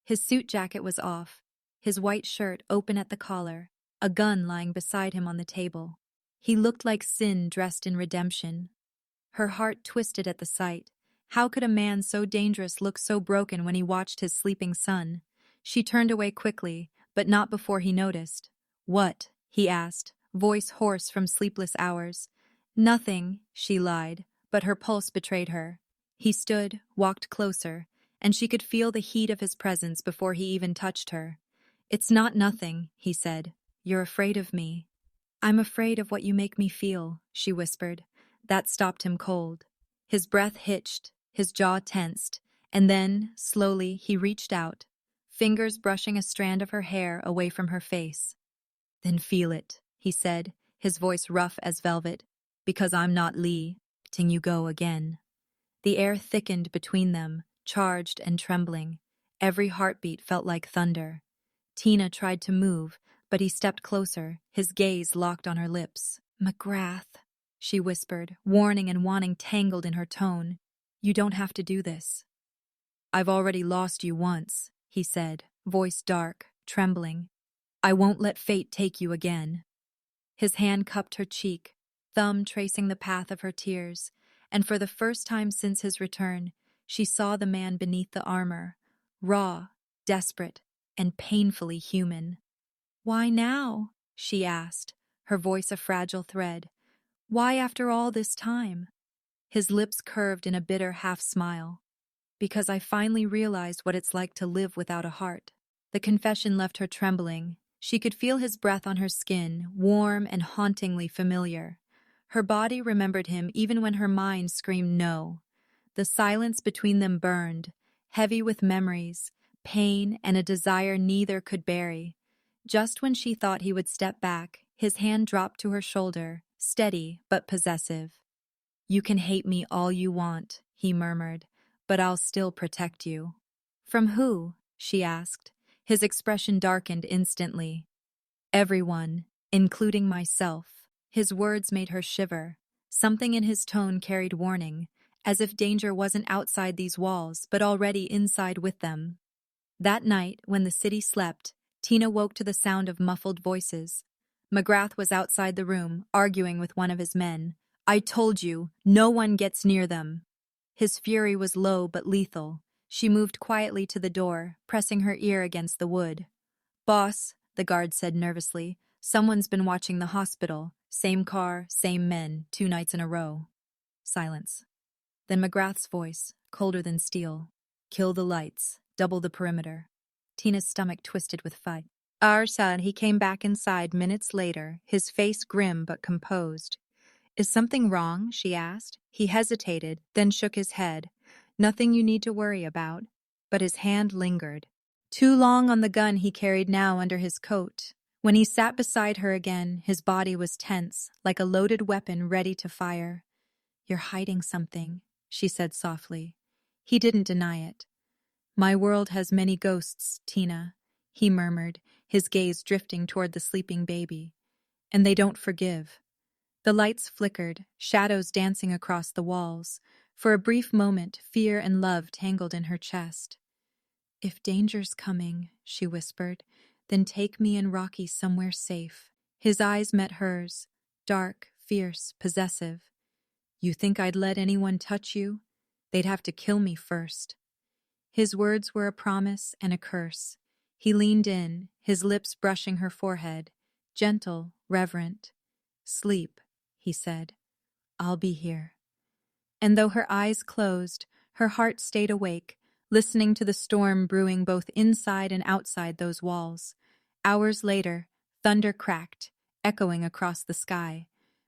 His suit jacket was off, his white shirt open at the collar, a gun lying beside him on the table. He looked like sin dressed in redemption. Her heart twisted at the sight. How could a man so dangerous look so broken when he watched his sleeping son? She turned away quickly, but not before he noticed. "What?" he asked, voice hoarse from sleepless hours. "Nothing," she lied, but her pulse betrayed her. He stood, walked closer, and she could feel the heat of his presence before he even touched her. "It's not nothing," he said. "You're afraid of me." "I'm afraid of what you make me feel," she whispered. That stopped him cold. His breath hitched, his jaw tensed, and then, slowly, he reached out, fingers brushing a strand of her hair away from her face. "Then feel it," he said, his voice rough as velvet, "because I'm not letting you go again." The air thickened between them, charged and trembling. Every heartbeat felt like thunder. Tina tried to move, but he stepped closer, his gaze locked on her lips. "McGrath," she whispered, warning and wanting tangled in her tone. "You don't have to do this." "I've already lost you once," he said, voice dark, trembling. "I won't let fate take you again." His hand cupped her cheek, thumb tracing the path of her tears, and for the first time since his return, she saw the man beneath the armor, raw, desperate, and painfully human. "Why now?" she asked, her voice a fragile thread. "Why after all this time?" His lips curved in a bitter half-smile. "Because I finally realized what it's like to live without a heart." The confession left her trembling. She could feel his breath on her skin, warm and hauntingly familiar. Her body remembered him even when her mind screamed no. The silence between them burned, heavy with memories, pain, and a desire neither could bury. Just when she thought he would step back, his hand dropped to her shoulder, steady but possessive. "You can hate me all you want," he murmured, "but I'll still protect you." "From who?" she asked. His expression darkened instantly. "Everyone, including myself." His words made her shiver. Something in his tone carried warning, as if danger wasn't outside these walls, but already inside with them. That night, when the city slept, Tina woke to the sound of muffled voices. McGrath was outside the room, arguing with one of his men. "I told you, no one gets near them." His fury was low but lethal. She moved quietly to the door, pressing her ear against the wood. "Boss," the guard said nervously, "someone's been watching the hospital. Same car, same men, 2 nights in a row." Silence. Then McGrath's voice, colder than steel. "Kill the lights. Double the perimeter." Tina's stomach twisted with fright. Arsad, he came back inside minutes later, his face grim but composed. Is something wrong? She asked. He hesitated, then shook his head. Nothing you need to worry about. But his hand lingered. Too long on the gun he carried now under his coat. When he sat beside her again, his body was tense, like a loaded weapon ready to fire. You're hiding something, she said softly. He didn't deny it. My world has many ghosts, Tina, he murmured, his gaze drifting toward the sleeping baby. And they don't forgive. The lights flickered, shadows dancing across the walls. For a brief moment, fear and love tangled in her chest. If danger's coming, she whispered, then take me and Rocky somewhere safe. His eyes met hers, dark, fierce, possessive. You think I'd let anyone touch you? They'd have to kill me first. His words were a promise and a curse. He leaned in, his lips brushing her forehead, gentle, reverent. Sleep, he said. I'll be here. And though her eyes closed, her heart stayed awake, listening to the storm brewing both inside and outside those walls. Hours later, thunder cracked, echoing across the sky.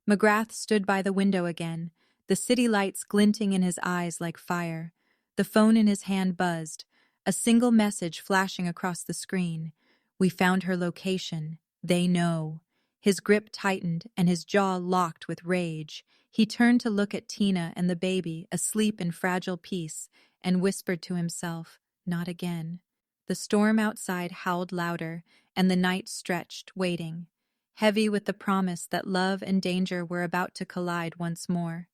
McGrath stood by the window again, the city lights glinting in his eyes like fire. The phone in his hand buzzed, a single message flashing across the screen. We found her location. They know. His grip tightened and his jaw locked with rage. He turned to look at Tina and the baby, asleep in fragile peace, and whispered to himself, not again. The storm outside howled louder, and the night stretched, waiting, heavy with the promise that love and danger were about to collide once more.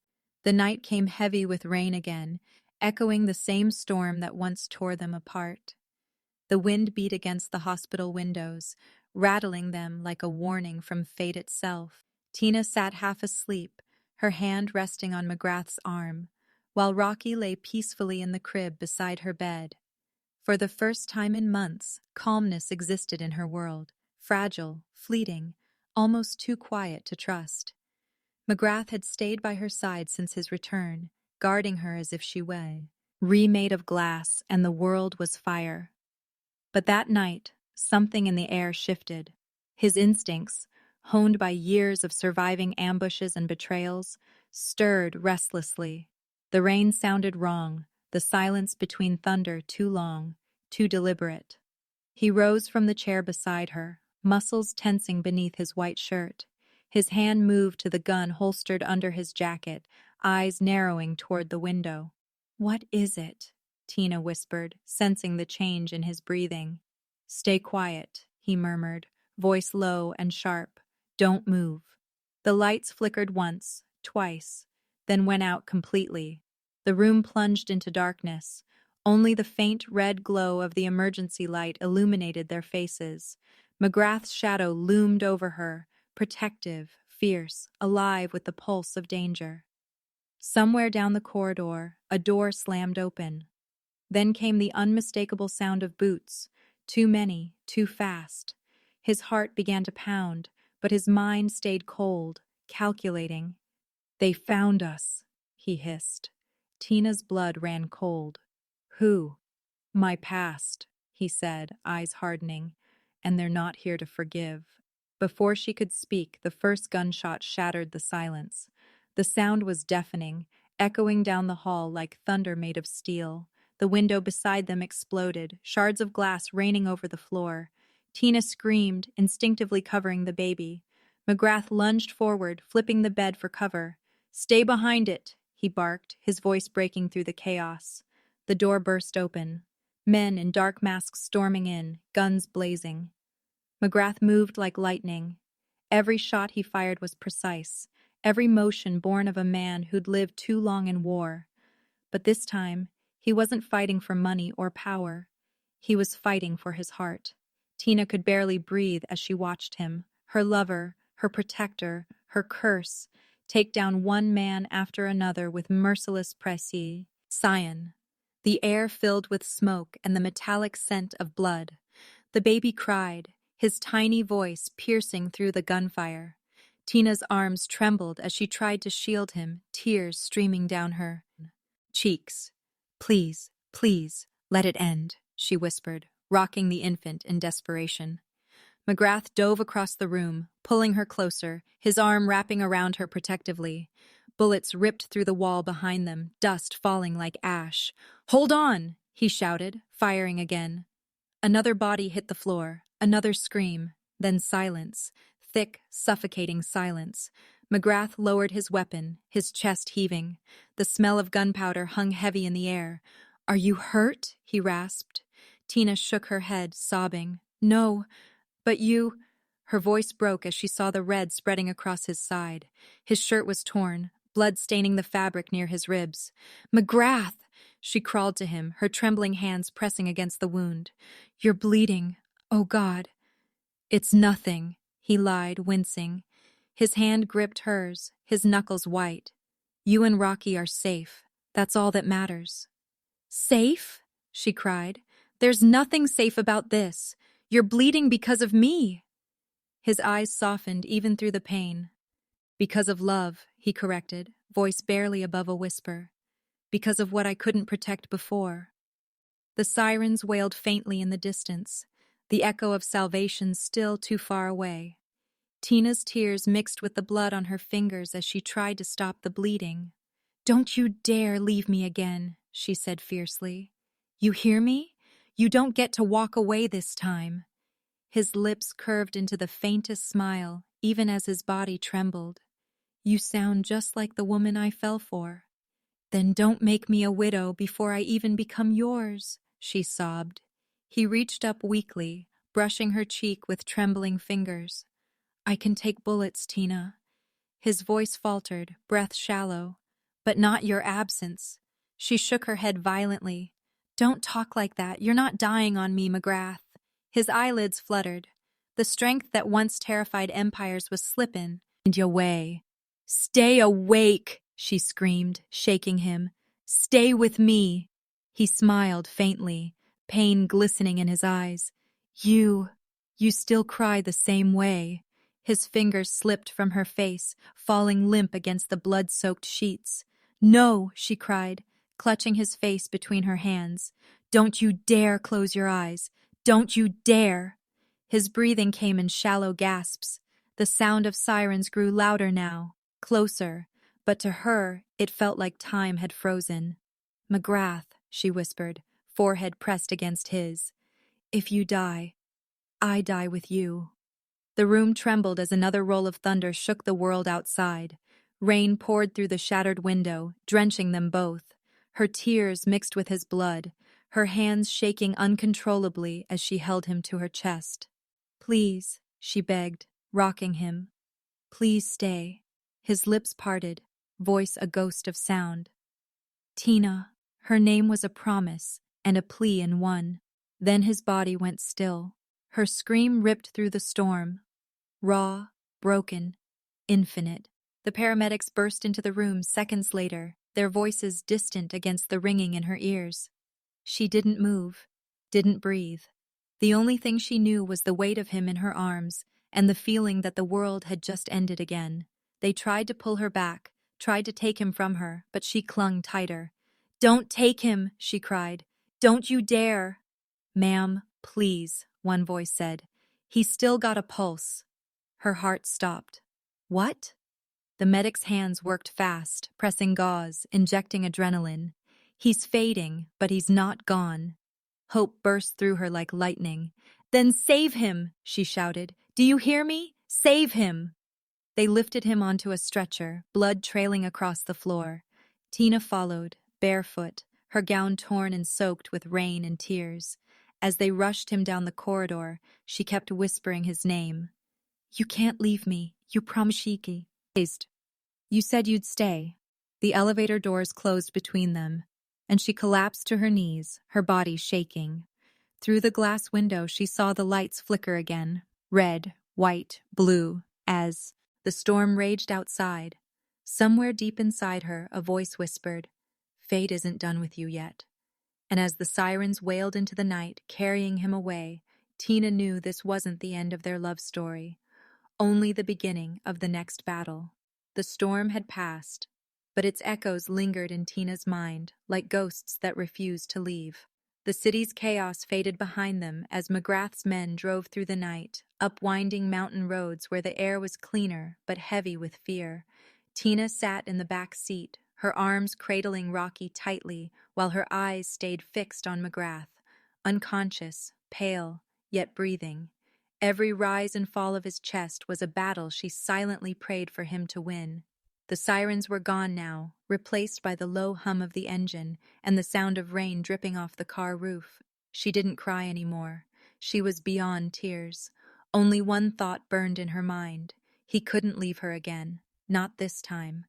The night came heavy with rain again, echoing the same storm that once tore them apart. The wind beat against the hospital windows, rattling them like a warning from fate itself. Tina sat half asleep, her hand resting on McGrath's arm, while Rocky lay peacefully in the crib beside her bed. For the first time in months, calmness existed in her world, fragile, fleeting, almost too quiet to trust. McGrath had stayed by her side since his return, guarding her as if she were remade of glass and the world was fire. But that night, something in the air shifted. His instincts, honed by years of surviving ambushes and betrayals, stirred restlessly. The rain sounded wrong, the silence between thunder too long, too deliberate. He rose from the chair beside her, muscles tensing beneath his white shirt. His hand moved to the gun holstered under his jacket, eyes narrowing toward the window. What is it? Tina whispered, sensing the change in his breathing. Stay quiet, he murmured, voice low and sharp. Don't move. The lights flickered once, twice, then went out completely. The room plunged into darkness. Only the faint red glow of the emergency light illuminated their faces. McGrath's shadow loomed over her, protective, fierce, alive with the pulse of danger. Somewhere down the corridor, a door slammed open. Then came the unmistakable sound of boots, too many, too fast. His heart began to pound, but his mind stayed cold, calculating. They found us, he hissed. Tina's blood ran cold. Who? My past, he said, eyes hardening. And they're not here to forgive. Before she could speak, the first gunshot shattered the silence. The sound was deafening, echoing down the hall like thunder made of steel. The window beside them exploded, shards of glass raining over the floor. Tina screamed, instinctively covering the baby. McGrath lunged forward, flipping the bed for cover. Stay behind it, he barked, his voice breaking through the chaos. The door burst open. Men in dark masks storming in, guns blazing. McGrath moved like lightning. Every shot he fired was precise, every motion born of a man who'd lived too long in war. But this time, he wasn't fighting for money or power. He was fighting for his heart. Tina could barely breathe as she watched him, her lover, her protector, her curse, take down one man after another with merciless precision. The air filled with smoke and the metallic scent of blood. The baby cried, his tiny voice piercing through the gunfire. Tina's arms trembled as she tried to shield him, tears streaming down her cheeks. Please, please, let it end, she whispered. rocking the infant in desperation. McGrath dove across the room, pulling her closer, his arm wrapping around her protectively. Bullets ripped through the wall behind them, dust falling like ash. "Hold on!" he shouted, firing again. Another body hit the floor, another scream, then silence, thick, suffocating silence. McGrath lowered his weapon, his chest heaving. The smell of gunpowder hung heavy in the air. "Are you hurt?" he rasped. Tina shook her head, sobbing. "No, but you—" Her voice broke as she saw the red spreading across his side. His shirt was torn, blood staining the fabric near his ribs. "McGrath!" She crawled to him, her trembling hands pressing against the wound. "You're bleeding. Oh, God." "It's nothing," he lied, wincing. His hand gripped hers, his knuckles white. "You and Rocky are safe. That's all that matters." "Safe?" she cried. "There's nothing safe about this. You're bleeding because of me." His eyes softened even through the pain. "Because of love," he corrected, voice barely above a whisper. "Because of what I couldn't protect before." The sirens wailed faintly in the distance, the echo of salvation still too far away. Tina's tears mixed with the blood on her fingers as she tried to stop the bleeding. "Don't you dare leave me again," she said fiercely. "You hear me? You don't get to walk away this time." His lips curved into the faintest smile, even as his body trembled. "You sound just like the woman I fell for." "Then don't make me a widow before I even become yours," she sobbed. He reached up weakly, brushing her cheek with trembling fingers. "I can take bullets, Tina." His voice faltered, breath shallow. "But not your absence." She shook her head violently. "Don't talk like that. You're not dying on me, McGrath." His eyelids fluttered. The strength that once terrified empires was slipping away. "Stay awake," she screamed, shaking him. "Stay with me." He smiled faintly, pain glistening in his eyes. You still cry the same way." His fingers slipped from her face, falling limp against the blood-soaked sheets. "No," she cried, clutching his face between her hands. "Don't you dare close your eyes. Don't you dare." His breathing came in shallow gasps. The sound of sirens grew louder now, closer, but to her it felt like time had frozen. "McGrath," she whispered, forehead pressed against his. "If you die, I die with you." The room trembled as another roll of thunder shook the world outside. Rain poured through the shattered window, drenching them both. Her tears mixed with his blood, her hands shaking uncontrollably as she held him to her chest. "Please," she begged, rocking him. "Please stay." His lips parted, voice a ghost of sound. "Tina." Her name was a promise and a plea in one. Then his body went still. Her scream ripped through the storm. Raw, broken, infinite. The paramedics burst into the room seconds later, their voices distant against the ringing in her ears. She didn't move, didn't breathe. The only thing she knew was the weight of him in her arms and the feeling that the world had just ended again. They tried to pull her back, tried to take him from her, but she clung tighter. "Don't take him," she cried. "Don't you dare." "Ma'am, please," one voice said. "He's still got a pulse." Her heart stopped. "What?" The medic's hands worked fast, pressing gauze, injecting adrenaline. "He's fading, but he's not gone." Hope burst through her like lightning. "Then save him!" she shouted. "Do you hear me? Save him!" They lifted him onto a stretcher, blood trailing across the floor. Tina followed, barefoot, her gown torn and soaked with rain and tears. As they rushed him down the corridor, she kept whispering his name. "You can't leave me. You promised Shiki." "You said you'd stay." The elevator doors closed between them, and she collapsed to her knees, her body shaking. Through the glass window she saw the lights flicker again, red, white, blue, as the storm raged outside. Somewhere deep inside her, a voice whispered, "Fate isn't done with you yet." And as the sirens wailed into the night, carrying him away, Tina knew this wasn't the end of their love story, only the beginning of the next battle. The storm had passed, but its echoes lingered in Tina's mind, like ghosts that refused to leave. The city's chaos faded behind them as McGrath's men drove through the night, up winding mountain roads where the air was cleaner but heavy with fear. Tina sat in the back seat, her arms cradling Rocky tightly while her eyes stayed fixed on McGrath, unconscious, pale, yet breathing. Every rise and fall of his chest was a battle she silently prayed for him to win. The sirens were gone now, replaced by the low hum of the engine and the sound of rain dripping off the car roof. She didn't cry anymore. She was beyond tears. Only one thought burned in her mind. He couldn't leave her again. Not this time.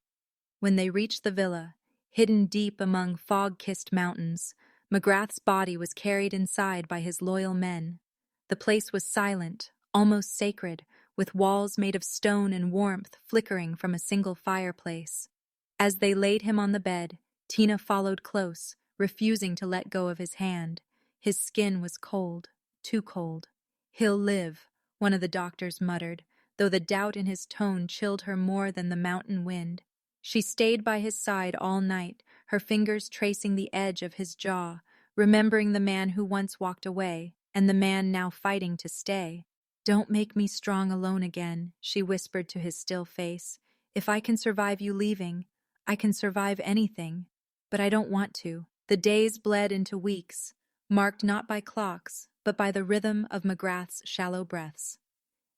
When they reached the villa, hidden deep among fog-kissed mountains, McGrath's body was carried inside by his loyal men. The place was silent, almost sacred, with walls made of stone and warmth flickering from a single fireplace. As they laid him on the bed, Tina followed close, refusing to let go of his hand. His skin was cold, too cold. "He'll live," one of the doctors muttered, though the doubt in his tone chilled her more than the mountain wind. She stayed by his side all night, her fingers tracing the edge of his jaw, remembering the man who once walked away, and the man now fighting to stay. "Don't make me strong alone again," she whispered to his still face. "If I can survive you leaving, I can survive anything. But I don't want to." The days bled into weeks, marked not by clocks, but by the rhythm of McGrath's shallow breaths.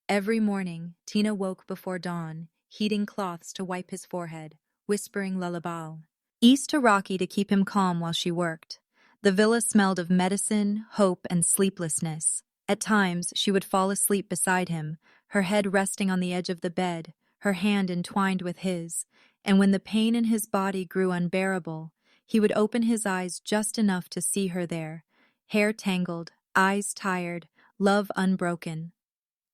Every morning, Tina woke before dawn, heating cloths to wipe his forehead, whispering lullaby. East to Rocky to keep him calm while she worked. The villa smelled of medicine, hope, and sleeplessness. At times, she would fall asleep beside him, her head resting on the edge of the bed, her hand entwined with his, and when the pain in his body grew unbearable, he would open his eyes just enough to see her there, hair tangled, eyes tired, love unbroken.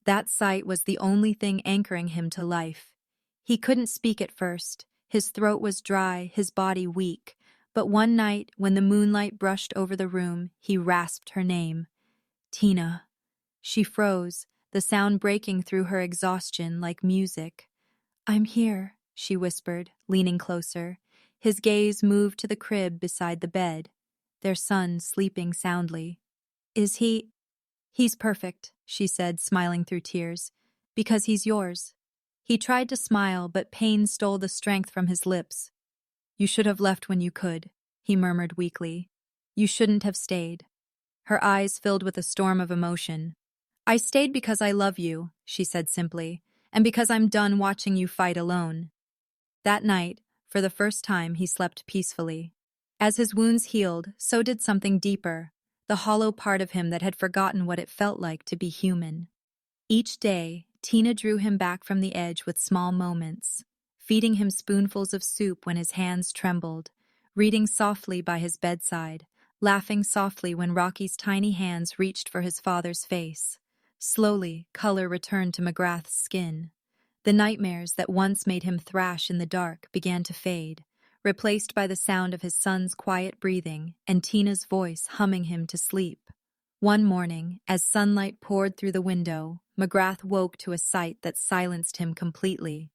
That sight was the only thing anchoring him to life. He couldn't speak at first. His throat was dry, his body weak. But one night, when the moonlight brushed over the room, he rasped her name. "Tina." She froze, the sound breaking through her exhaustion like music. "I'm here," she whispered, leaning closer. His gaze moved to the crib beside the bed, their son sleeping soundly. "Is he—" "He's perfect," she said, smiling through tears. "Because he's yours." He tried to smile, but pain stole the strength from his lips. "You should have left when you could," he murmured weakly. "You shouldn't have stayed." Her eyes filled with a storm of emotion. "I stayed because I love you," she said simply, "and because I'm done watching you fight alone." That night, for the first time, he slept peacefully. As his wounds healed, so did something deeper, the hollow part of him that had forgotten what it felt like to be human. Each day, Tina drew him back from the edge with small moments, feeding him spoonfuls of soup when his hands trembled, reading softly by his bedside, laughing softly when Rocky's tiny hands reached for his father's face. Slowly, color returned to McGrath's skin. The nightmares that once made him thrash in the dark began to fade, replaced by the sound of his son's quiet breathing and Tina's voice humming him to sleep. One morning, as sunlight poured through the window, McGrath woke to a sight that silenced him completely.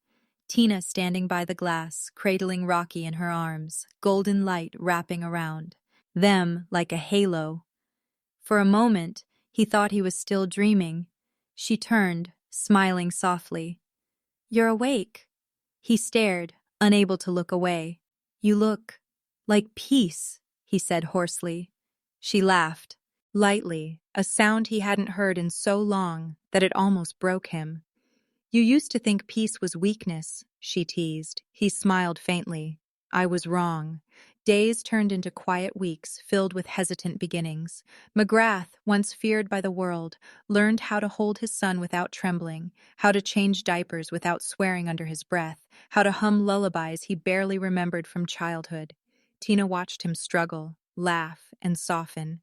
Tina standing by the glass, cradling Rocky in her arms, golden light wrapping around them like a halo. For a moment, he thought he was still dreaming. She turned, smiling softly. "You're awake." He stared, unable to look away. "You look like peace," he said hoarsely. She laughed, lightly, a sound he hadn't heard in so long that it almost broke him. "You used to think peace was weakness," she teased. He smiled faintly. "I was wrong." Days turned into quiet weeks, filled with hesitant beginnings. McGrath, once feared by the world, learned how to hold his son without trembling, how to change diapers without swearing under his breath, how to hum lullabies he barely remembered from childhood. Tina watched him struggle, laugh, and soften.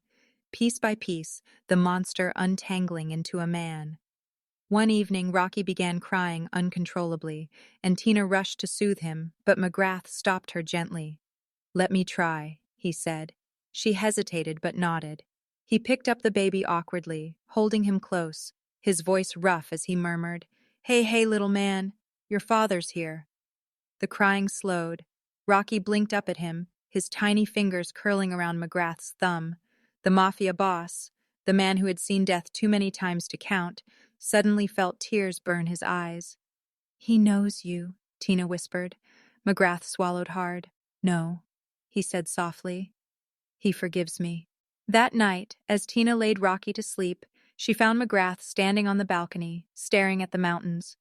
Piece by piece, the monster untangling into a man. One evening, Rocky began crying uncontrollably, and Tina rushed to soothe him, but McGrath stopped her gently. "Let me try," he said. She hesitated but nodded. He picked up the baby awkwardly, holding him close, his voice rough as he murmured, "Hey, hey, little man, your father's here." The crying slowed. Rocky blinked up at him, his tiny fingers curling around McGrath's thumb. The Mafia boss, the man who had seen death too many times to count, suddenly felt tears burn his eyes. "He knows you," Tina whispered. McGrath swallowed hard. "No," he said softly. "He forgives me." That night, as Tina laid Rocky to sleep, she found McGrath standing on the balcony, staring at the mountains.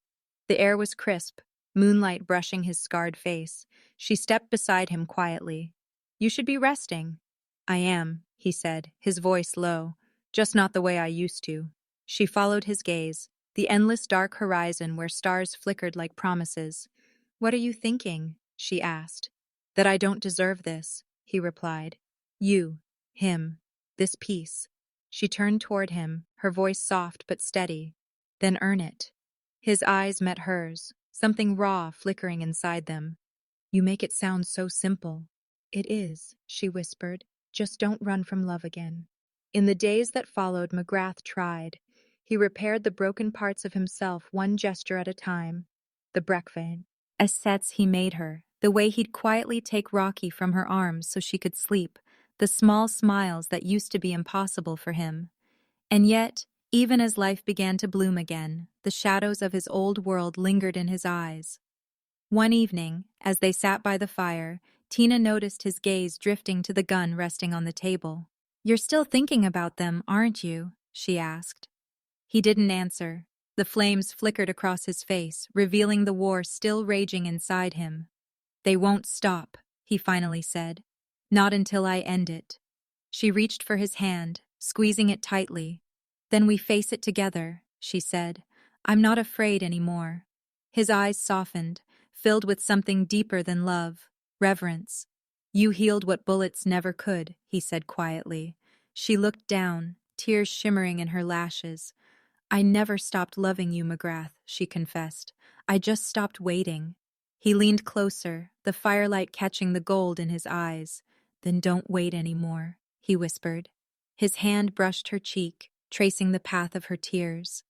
The air was crisp, moonlight brushing his scarred face. She stepped beside him quietly. "You should be resting." "I am," he said, his voice low. "Just not the way I used to." She followed his gaze, the endless dark horizon where stars flickered like promises. "What are you thinking?" she asked. "That I don't deserve this," he replied. "You, him, this peace." She turned toward him, her voice soft but steady. "Then earn it." His eyes met hers, something raw flickering inside them. "You make it sound so simple." "It is," she whispered. "Just don't run from love again." In the days that followed, McGrath tried. He repaired the broken parts of himself one gesture at a time. The breakfast assets he made her, the way he'd quietly take Rocky from her arms so she could sleep, the small smiles that used to be impossible for him. And yet, even as life began to bloom again, the shadows of his old world lingered in his eyes. One evening, as they sat by the fire, Tina noticed his gaze drifting to the gun resting on the table. "You're still thinking about them, aren't you?" she asked. He didn't answer. The flames flickered across his face, revealing the war still raging inside him. "They won't stop," he finally said. "Not until I end it." She reached for his hand, squeezing it tightly. "Then we face it together," she said. "I'm not afraid anymore." His eyes softened, filled with something deeper than love, reverence. "You healed what bullets never could," he said quietly. She looked down, tears shimmering in her lashes. "I never stopped loving you, McGrath," she confessed. "I just stopped waiting." He leaned closer, the firelight catching the gold in his eyes. "Then don't wait anymore," he whispered. His hand brushed her cheek, tracing the path of her tears.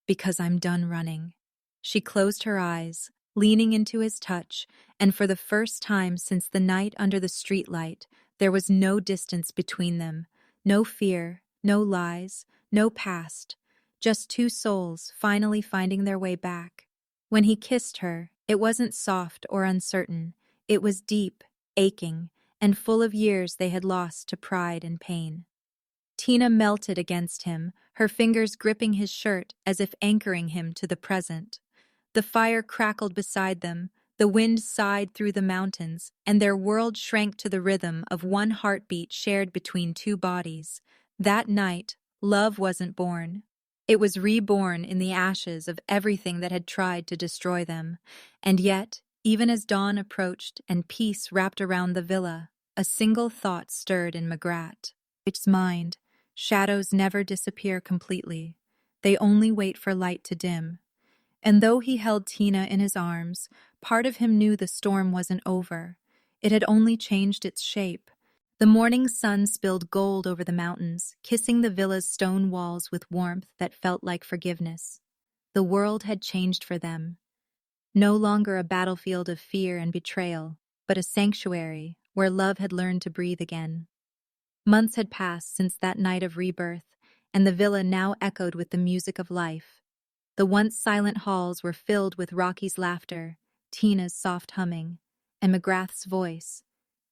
"Because I'm done running." She closed her eyes, leaning into his touch, and for the first time since the night under the streetlight, there was no distance between them, no fear, no lies, no past, just two souls finally finding their way back. When he kissed her, it wasn't soft or uncertain. It was deep, aching, and full of years they had lost to pride and pain. Tina melted against him, her fingers gripping his shirt as if anchoring him to the present. The fire crackled beside them, the wind sighed through the mountains, and their world shrank to the rhythm of one heartbeat shared between two bodies. That night, love wasn't born. It was reborn in the ashes of everything that had tried to destroy them. And yet, even as dawn approached and peace wrapped around the villa, a single thought stirred in McGrath's mind. Shadows never disappear completely. They only wait for light to dim. And though he held Tina in his arms, part of him knew the storm wasn't over. It had only changed its shape. The morning sun spilled gold over the mountains, kissing the villa's stone walls with warmth that felt like forgiveness. The world had changed for them. No longer a battlefield of fear and betrayal, but a sanctuary where love had learned to breathe again. Months had passed since that night of rebirth, and the villa now echoed with the music of life. The once silent halls were filled with Rocky's laughter, Tina's soft humming, and McGrath's voice,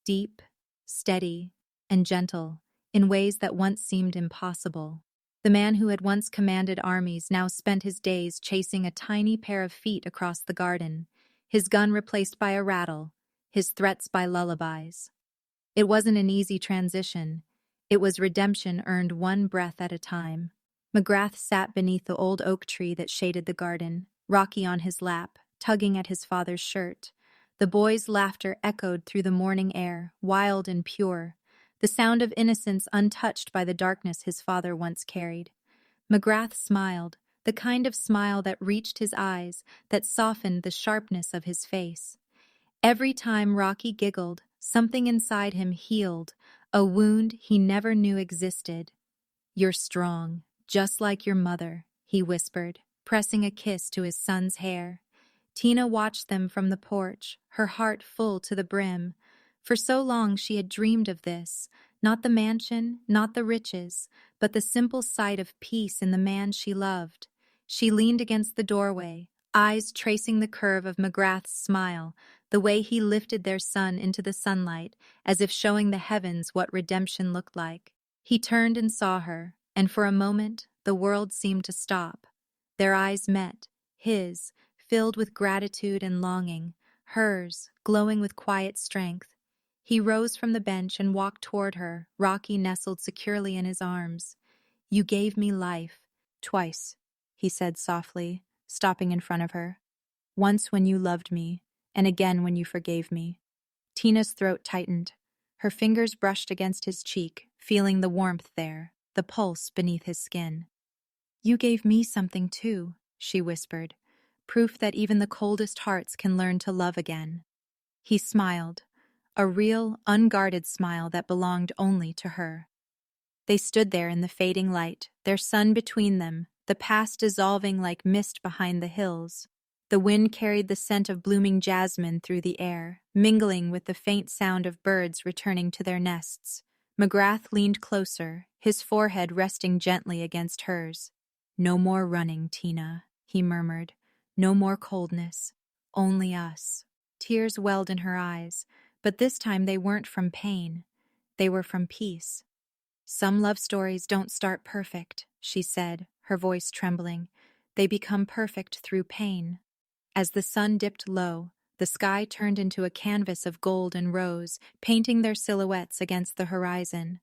deep, steady, and gentle, in ways that once seemed impossible. The man who had once commanded armies now spent his days chasing a tiny pair of feet across the garden, his gun replaced by a rattle, his threats by lullabies. It wasn't an easy transition. It was redemption earned one breath at a time. McGrath sat beneath the old oak tree that shaded the garden, Rocky on his lap, tugging at his father's shirt. The boy's laughter echoed through the morning air, wild and pure, the sound of innocence untouched by the darkness his father once carried. McGrath smiled, the kind of smile that reached his eyes, that softened the sharpness of his face. Every time Rocky giggled, something inside him healed, a wound he never knew existed. "You're strong, just like your mother," he whispered, pressing a kiss to his son's hair. Tina watched them from the porch, her heart full to the brim. For so long she had dreamed of this, Not the mansion, not the riches, but the simple sight of peace in the man she loved. She leaned against the doorway, eyes tracing the curve of McGrath's smile, the way he lifted their son into the sunlight, as if showing the heavens what redemption looked like. He turned and saw her, and for a moment the world seemed to stop. Their eyes met, his, filled with gratitude and longing, hers, glowing with quiet strength. He rose from the bench and walked toward her, Rocky nestled securely in his arms. "You gave me life, twice," he said softly, stopping in front of her. "Once when you loved me, and again when you forgave me." Tina's throat tightened. Her fingers brushed against his cheek, feeling the warmth there, the pulse beneath his skin. "You gave me something too," she whispered, "proof that even the coldest hearts can learn to love again." He smiled, a real, unguarded smile that belonged only to her. They stood there in the fading light, their sun between them, the past dissolving like mist behind the hills. The wind carried the scent of blooming jasmine through the air, mingling with the faint sound of birds returning to their nests. McGrath leaned closer, his forehead resting gently against hers. "No more running, Tina," he murmured. "No more coldness. Only us." Tears welled in her eyes, but this time they weren't from pain. They were from peace. "Some love stories don't start perfect," she said, her voice trembling. "They become perfect through pain." As the sun dipped low, the sky turned into a canvas of gold and rose, painting their silhouettes against the horizon.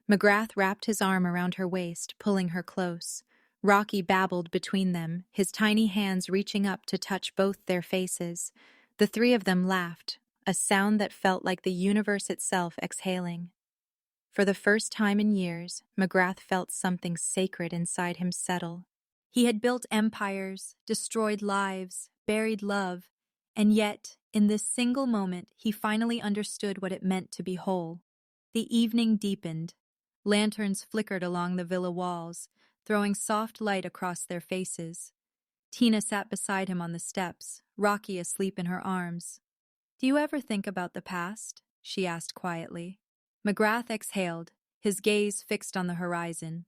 McGrath wrapped his arm around her waist, pulling her close. Rocky babbled between them, his tiny hands reaching up to touch both their faces. The three of them laughed, a sound that felt like the universe itself exhaling. For the first time in years, McGrath felt something sacred inside him settle. He had built empires, destroyed lives, buried love, and yet, in this single moment, he finally understood what it meant to be whole. The evening deepened. Lanterns flickered along the villa walls, throwing soft light across their faces. Tina sat beside him on the steps, Rocky asleep in her arms. "Do you ever think about the past?" she asked quietly. McGrath exhaled, his gaze fixed on the horizon.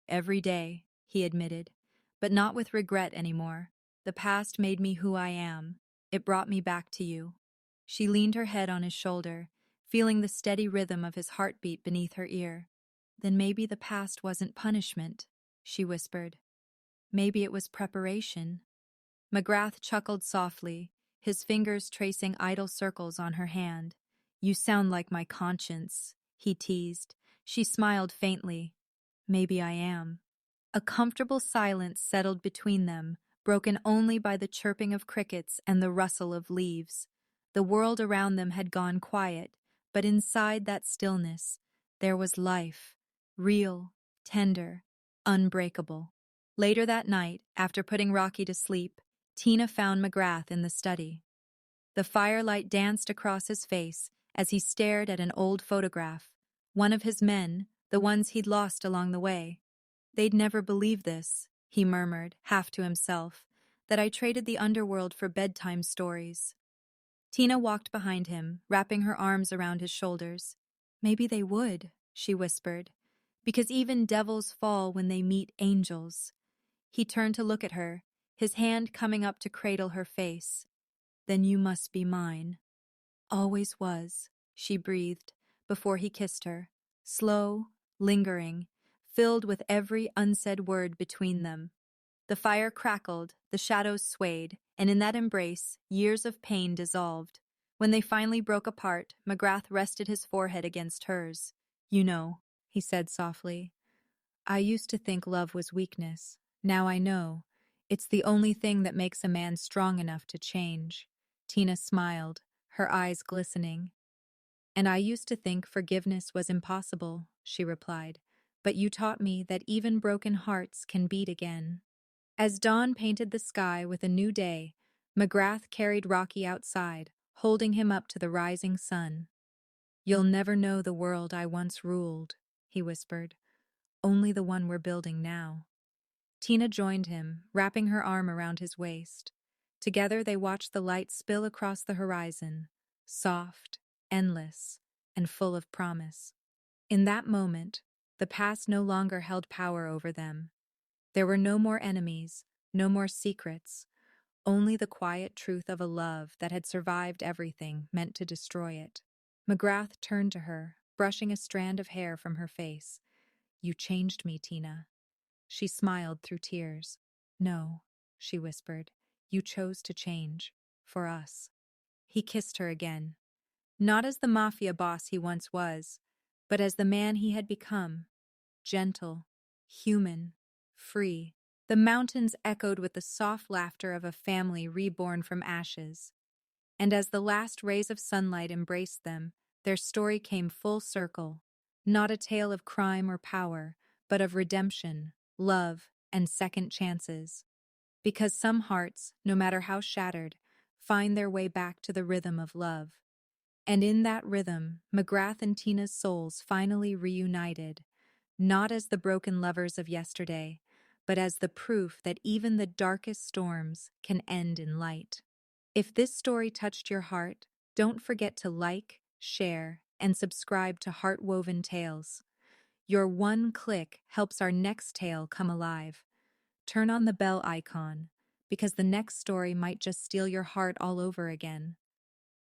"Every day," he admitted, "but not with regret anymore. The past made me who I am. It brought me back to you." She leaned her head on his shoulder, feeling the steady rhythm of his heartbeat beneath her ear. "Then maybe the past wasn't punishment," she whispered. "Maybe it was preparation." McGrath chuckled softly, his fingers tracing idle circles on her hand. "You sound like my conscience," he teased. She smiled faintly. "Maybe I am." A comfortable silence settled between them, broken only by the chirping of crickets and the rustle of leaves. The world around them had gone quiet, but inside that stillness, there was life, real, tender, unbreakable. Later that night, after putting Rocky to sleep, Tina found McGrath in the study. The firelight danced across his face as he stared at an old photograph, one of his men, the ones he'd lost along the way. "They'd never believe this," he murmured, half to himself, "that I traded the underworld for bedtime stories." Tina walked behind him, wrapping her arms around his shoulders. "Maybe they would," she whispered, "because even devils fall when they meet angels." He turned to look at her, his hand coming up to cradle her face. "Then you must be mine." "Always was," she breathed, before he kissed her, slow, lingering, filled with every unsaid word between them. The fire crackled, the shadows swayed, and in that embrace, years of pain dissolved. When they finally broke apart, McGrath rested his forehead against hers. "You know," he said softly, "I used to think love was weakness. Now I know. It's the only thing that makes a man strong enough to change." Tina smiled, her eyes glistening. "And I used to think forgiveness was impossible," she replied. "But you taught me that even broken hearts can beat again." As dawn painted the sky with a new day, McGrath carried Rocky outside, holding him up to the rising sun. "You'll never know the world I once ruled," he whispered. "Only the one we're building now." Tina joined him, wrapping her arm around his waist. Together they watched the light spill across the horizon, soft, endless, and full of promise. In that moment, the past no longer held power over them. There were no more enemies, no more secrets, only the quiet truth of a love that had survived everything meant to destroy it. McGrath turned to her, brushing a strand of hair from her face. "You changed me, Tina." She smiled through tears. "No," she whispered. "You chose to change. For us." He kissed her again. Not as the mafia boss he once was, but as the man he had become. Gentle, human, free. The mountains echoed with the soft laughter of a family reborn from ashes. And as the last rays of sunlight embraced them, their story came full circle. Not a tale of crime or power, but of redemption, love, and second chances. Because some hearts, no matter how shattered, find their way back to the rhythm of love. And in that rhythm, McGrath and Tina's souls finally reunited, not as the broken lovers of yesterday, but as the proof that even the darkest storms can end in light. If this story touched your heart, don't forget to like, share, and subscribe to Heartwoven Tales. Your one click helps our next tale come alive. Turn on the bell icon, because the next story might just steal your heart all over again.